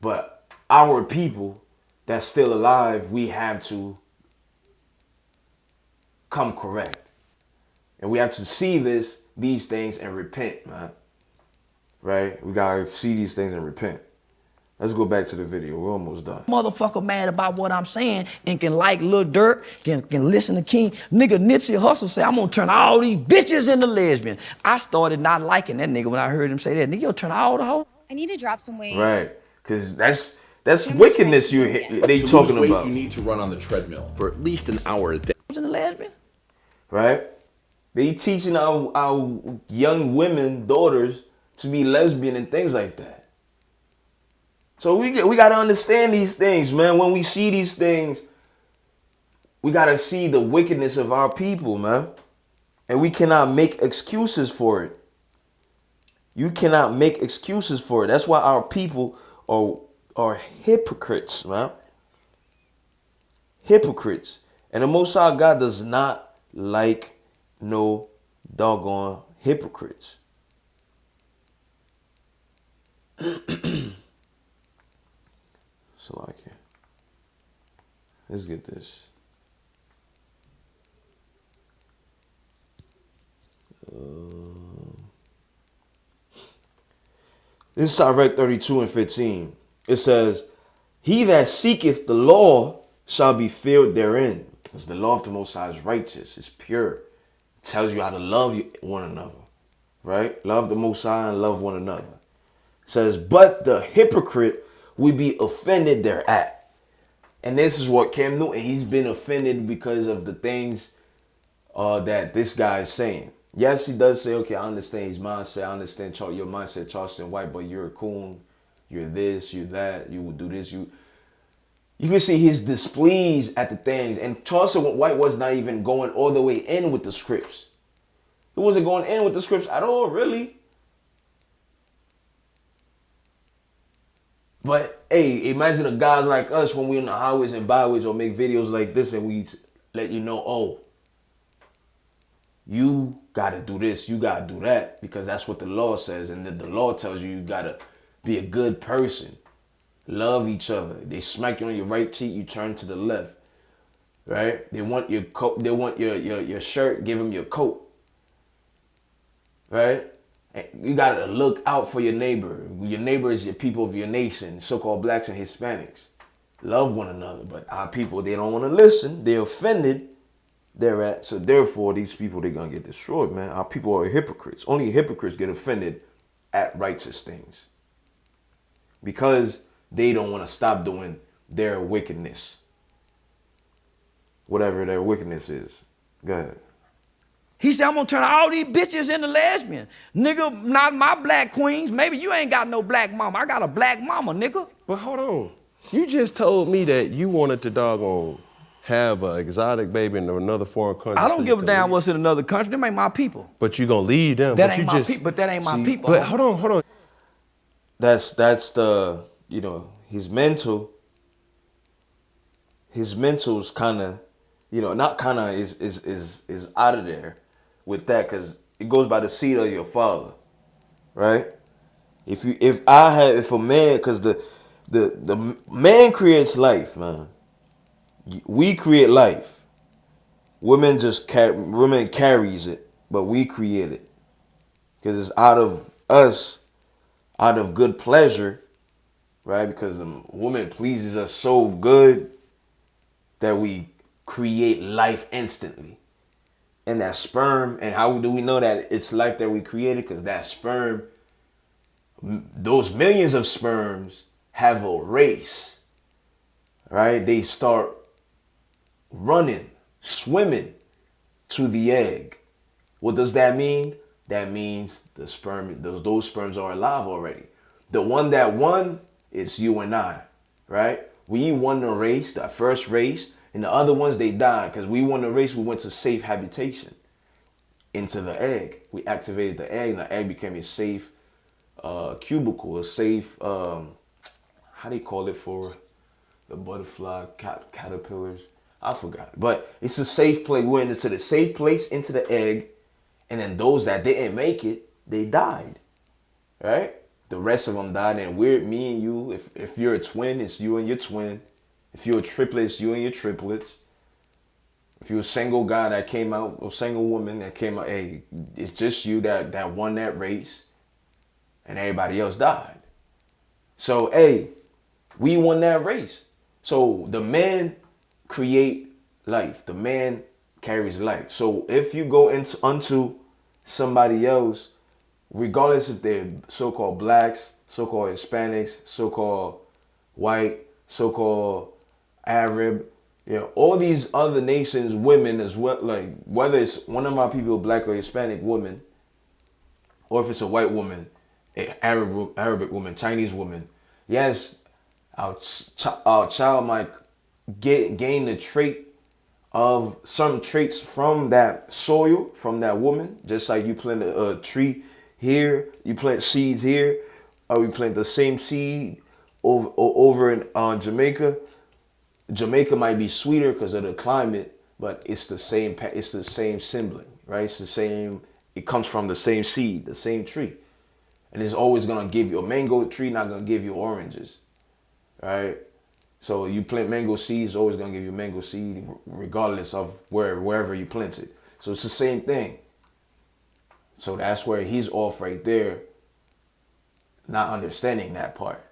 but our people that's still alive, we have to come correct. And we have to see these things and repent, man. Right? We got to see these things and repent. Let's go back to the video. We're almost done. Motherfucker mad about what I'm saying and can like Lil Durk, can listen to King. Nigga Nipsey Hussle say, I'm gonna turn all these bitches into lesbian. I started not liking that nigga when I heard him say that. Nigga, you'll turn all the hoes. I need to drop some weight. Right. Because that's wickedness they talking about. You need to run on the treadmill for at least an hour a day. In the lesbian? Right? They teaching our young women, daughters, to be lesbian and things like that. So we got to understand these things, man. When we see these things, we got to see the wickedness of our people, man. And we cannot make excuses for it. You cannot make excuses for it. That's why our people are hypocrites, man. Hypocrites. And the Most High God does not like no doggone hypocrites. So like it. Let's get this. This is Sirach 32 and 15. It says, he that seeketh the law shall be filled therein. Because the law of the Most High is righteous, it's pure. It tells you how to love one another. Right? Love the Most High and love one another. says, but the hypocrite will be offended thereat. And this is what Cam Newton, he's been offended because of the things that this guy is saying. Yes, he does say, okay, I understand his mindset. I understand your mindset, Charleston White, but you're a coon. You're this, you're that. You will do this. You can see he's displeased at the things. And Charleston White was not even going all the way in with the scripts. He wasn't going in with the scripts at all, really. But, hey, imagine the guys like us when we're in the highways and byways or make videos like this and we let you know, oh, you got to do this, you got to do that, because that's what the law says. And the law tells you got to be a good person. Love each other. They smack you on your right cheek, you turn to the left. Right? They want your coat, they want your shirt, give them your coat. Right? And you got to look out for your neighbor. Your neighbor is your people of your nation, so-called blacks and Hispanics. Love one another. But our people, they don't want to listen. They're offended. They're at. So therefore, these people, they're going to get destroyed, man. Our people are hypocrites. Only hypocrites get offended at righteous things. Because they don't want to stop doing their wickedness. Whatever their wickedness is. Go ahead. He said, I'm going to turn all these bitches into lesbians. Nigga, not my black queens. Maybe you ain't got no black mama. I got a black mama, nigga. But hold on. You just told me that you wanted to doggone have an exotic baby in another foreign country. I don't give a damn what's in another country. Them ain't my people. But you gonna leave them. That ain't my people. But that ain't my people. But hold on. That's the, you know, his mental's kind of, you know, not kind of is out of there with that, because it goes by the seed of your father, right? If a man, because the man creates life, man. We create life. Women carries it, but we create it, because it's out of us, out of good pleasure, right? Because the woman pleases us so good that we create life instantly. And that sperm, and how do we know that it's life that we created? Because that sperm, those millions of sperms have a race, right? They start running, swimming to the egg. What does that mean? That means the sperm, those sperms are alive already. The one that won is you and I, right? We won the race, the first race, and the other ones, they died. Because we won the race, we went to safe habitation, into the egg. We activated the egg, and the egg became a safe cubicle, a safe, how do you call it for the butterfly, caterpillars? I forgot. But it's a safe place. We went into the safe place, into the egg, and then those that didn't make it, they died, right? The rest of them died, and me and you, if you're a twin, it's you and your twin. If you're a triplet, it's you and your triplets. If you're a single guy that came out, or single woman that came out, hey, it's just you that won that race, and everybody else died. So, hey, we won that race. So the man create life. The man carries life. So if you go unto somebody else, regardless if they're so-called blacks, so-called Hispanics, so-called white, so-called Arab, you know, all these other nations, women as well, like whether it's one of our people, black or Hispanic woman, or if it's a white woman, an Arabic woman, Chinese woman, yes, our child might gain the trait of some traits from that soil, from that woman, just like you plant a tree here, you plant seeds here, or we plant the same seed over in Jamaica. Jamaica might be sweeter because of the climate, but it's the same sibling, right? It's the same, it comes from the same seed, the same tree. And it's always gonna give you a mango tree, not gonna give you oranges, right? So you plant mango seeds, it's always gonna give you mango seed regardless of wherever you plant it. So it's the same thing. So that's where he's off right there, not understanding that part.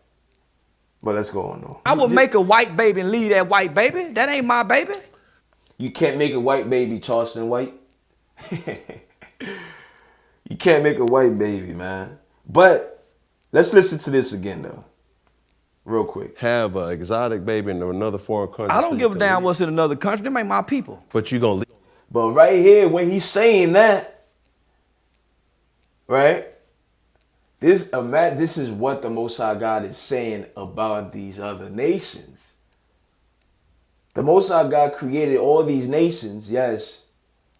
But let's go on though. I would make a white baby and leave that white baby. That ain't my baby. You can't make a white baby, Charleston White. You can't make a white baby, man. But Let's listen to this again though, real quick. Have an exotic baby in another foreign country. I don't give a damn what's in another country. Them ain't my people. But you gonna leave. But right here, when he's saying that, right? This is what the Most High God is saying about these other nations. The Most High God created all these nations, yes,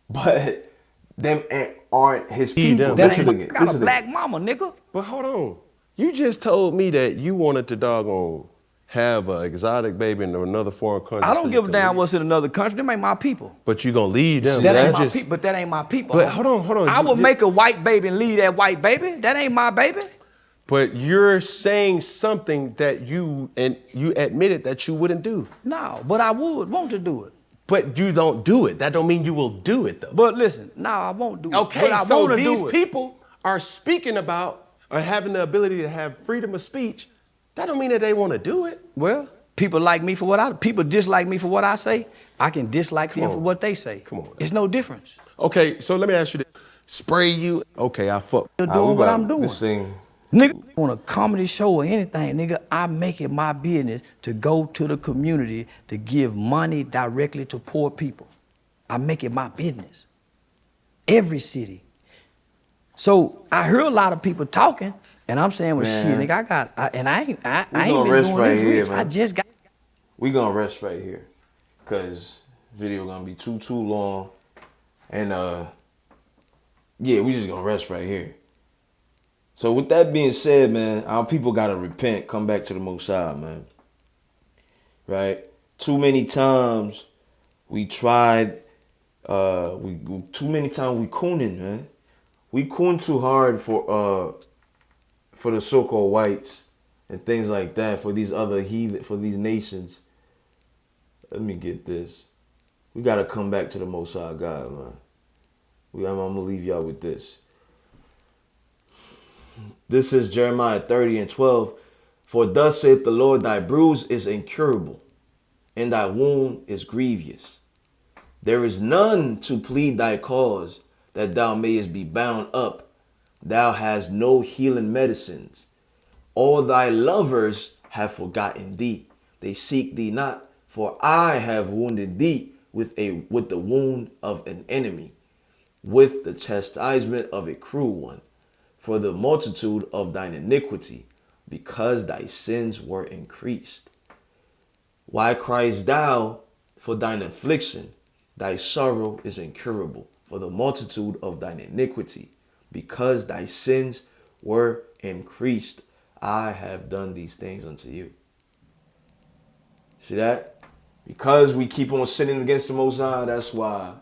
but them aren't his people. Listen again. I got a black mama, nigga. But hold on. You just told me that you wanted to doggone have an exotic baby in another foreign country. I don't give a damn what's in another country. Them ain't my people. But you gonna leave them. That ain't my people. But that ain't my people. But hold on. I would make a white baby and leave that white baby. That ain't my baby. But you're saying something that you admitted that you wouldn't do. No, but I would want to do it. But you don't do it. That don't mean you will do it though. But listen, no, I won't do it. Okay, but I so these do people are speaking about or having the ability to have freedom of speech. That don't mean that they want to do it. Well, people like me for people dislike me for what I say. I can dislike them for what they say. Come on. It's no difference. Okay, so let me ask you this. Spray you. Okay, I fuck. You're doing what I'm doing. This thing. Nigga, on a comedy show or anything, nigga, I make it my business to go to the community to give money directly to poor people. I make it my business. Every city. So I hear a lot of people talking, and I'm saying, well, shit, nigga, I ain't been doing right this here, rich. man. I just got. We gonna rest right here, cause video gonna be too long, and yeah, we just gonna rest right here. So with that being said, man, our people gotta repent, come back to the Most High, man. Right? Too many times we tried, too many times we cooning, man. We coon too hard for the so-called whites and things like that, for these other heathen, for these nations. Let me get this. We gotta come back to the Most High God, man. I'm gonna leave y'all with this. This is Jeremiah 30:12. For thus saith the Lord, thy bruise is incurable, and thy wound is grievous. There is none to plead thy cause, that thou mayest be bound up. Thou hast no healing medicines. All thy lovers have forgotten thee. They seek thee not, for I have wounded thee with the wound of an enemy, with the chastisement of a cruel one. For the multitude of thine iniquity, because thy sins were increased. Why criest thou for thine affliction? Thy sorrow is incurable, for the multitude of thine iniquity, because thy sins were increased. I have done these things unto you. See that? Because we keep on sinning against the Most High, that's why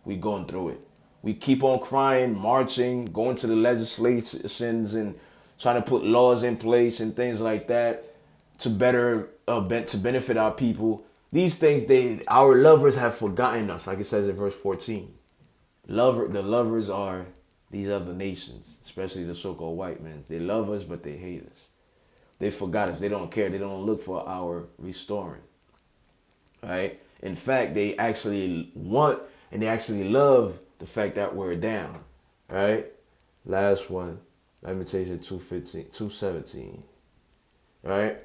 we going through it. We keep on crying, marching, going to the legislations and trying to put laws in place and things like that to to benefit our people. These things, our lovers have forgotten us, like it says in verse 14. The lovers are these other nations, especially the so-called white men. They love us, but they hate us. They forgot us. They don't care. They don't look for our restoring. Right? In fact, they actually want and they actually love the fact that we're down, right? Last one, Lamentation 2:17, right?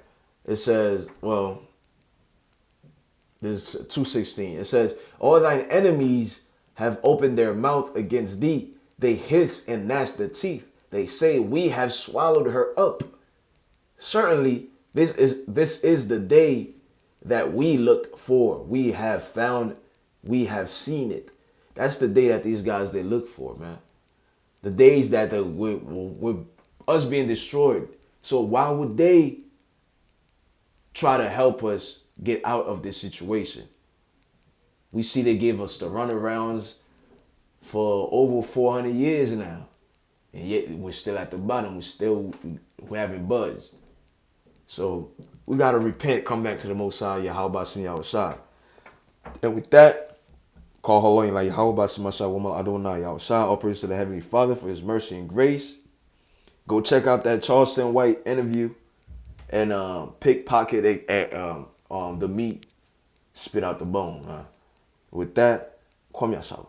It says, well, this is 2:16. It says, all thine enemies have opened their mouth against thee. They hiss and gnash their teeth. They say, we have swallowed her up. Certainly, this is the day that we looked for. We have found, we have seen it. That's the day that these guys, they look for, man. The days that with us being destroyed. So why would they try to help us get out of this situation? We see they gave us the runarounds for over 400 years now. And yet we're still at the bottom. We haven't budged. So we got to repent, come back to the Most High, Yahweh Shem Yahushua. And with that, call Haloin like Yahweh Shemashah Woman Adonai Yahushua. All praise to the Heavenly Father for his mercy and grace. Go check out that Charleston White interview and pickpocket the meat, spit out the bone. With that, Kwame Yashala.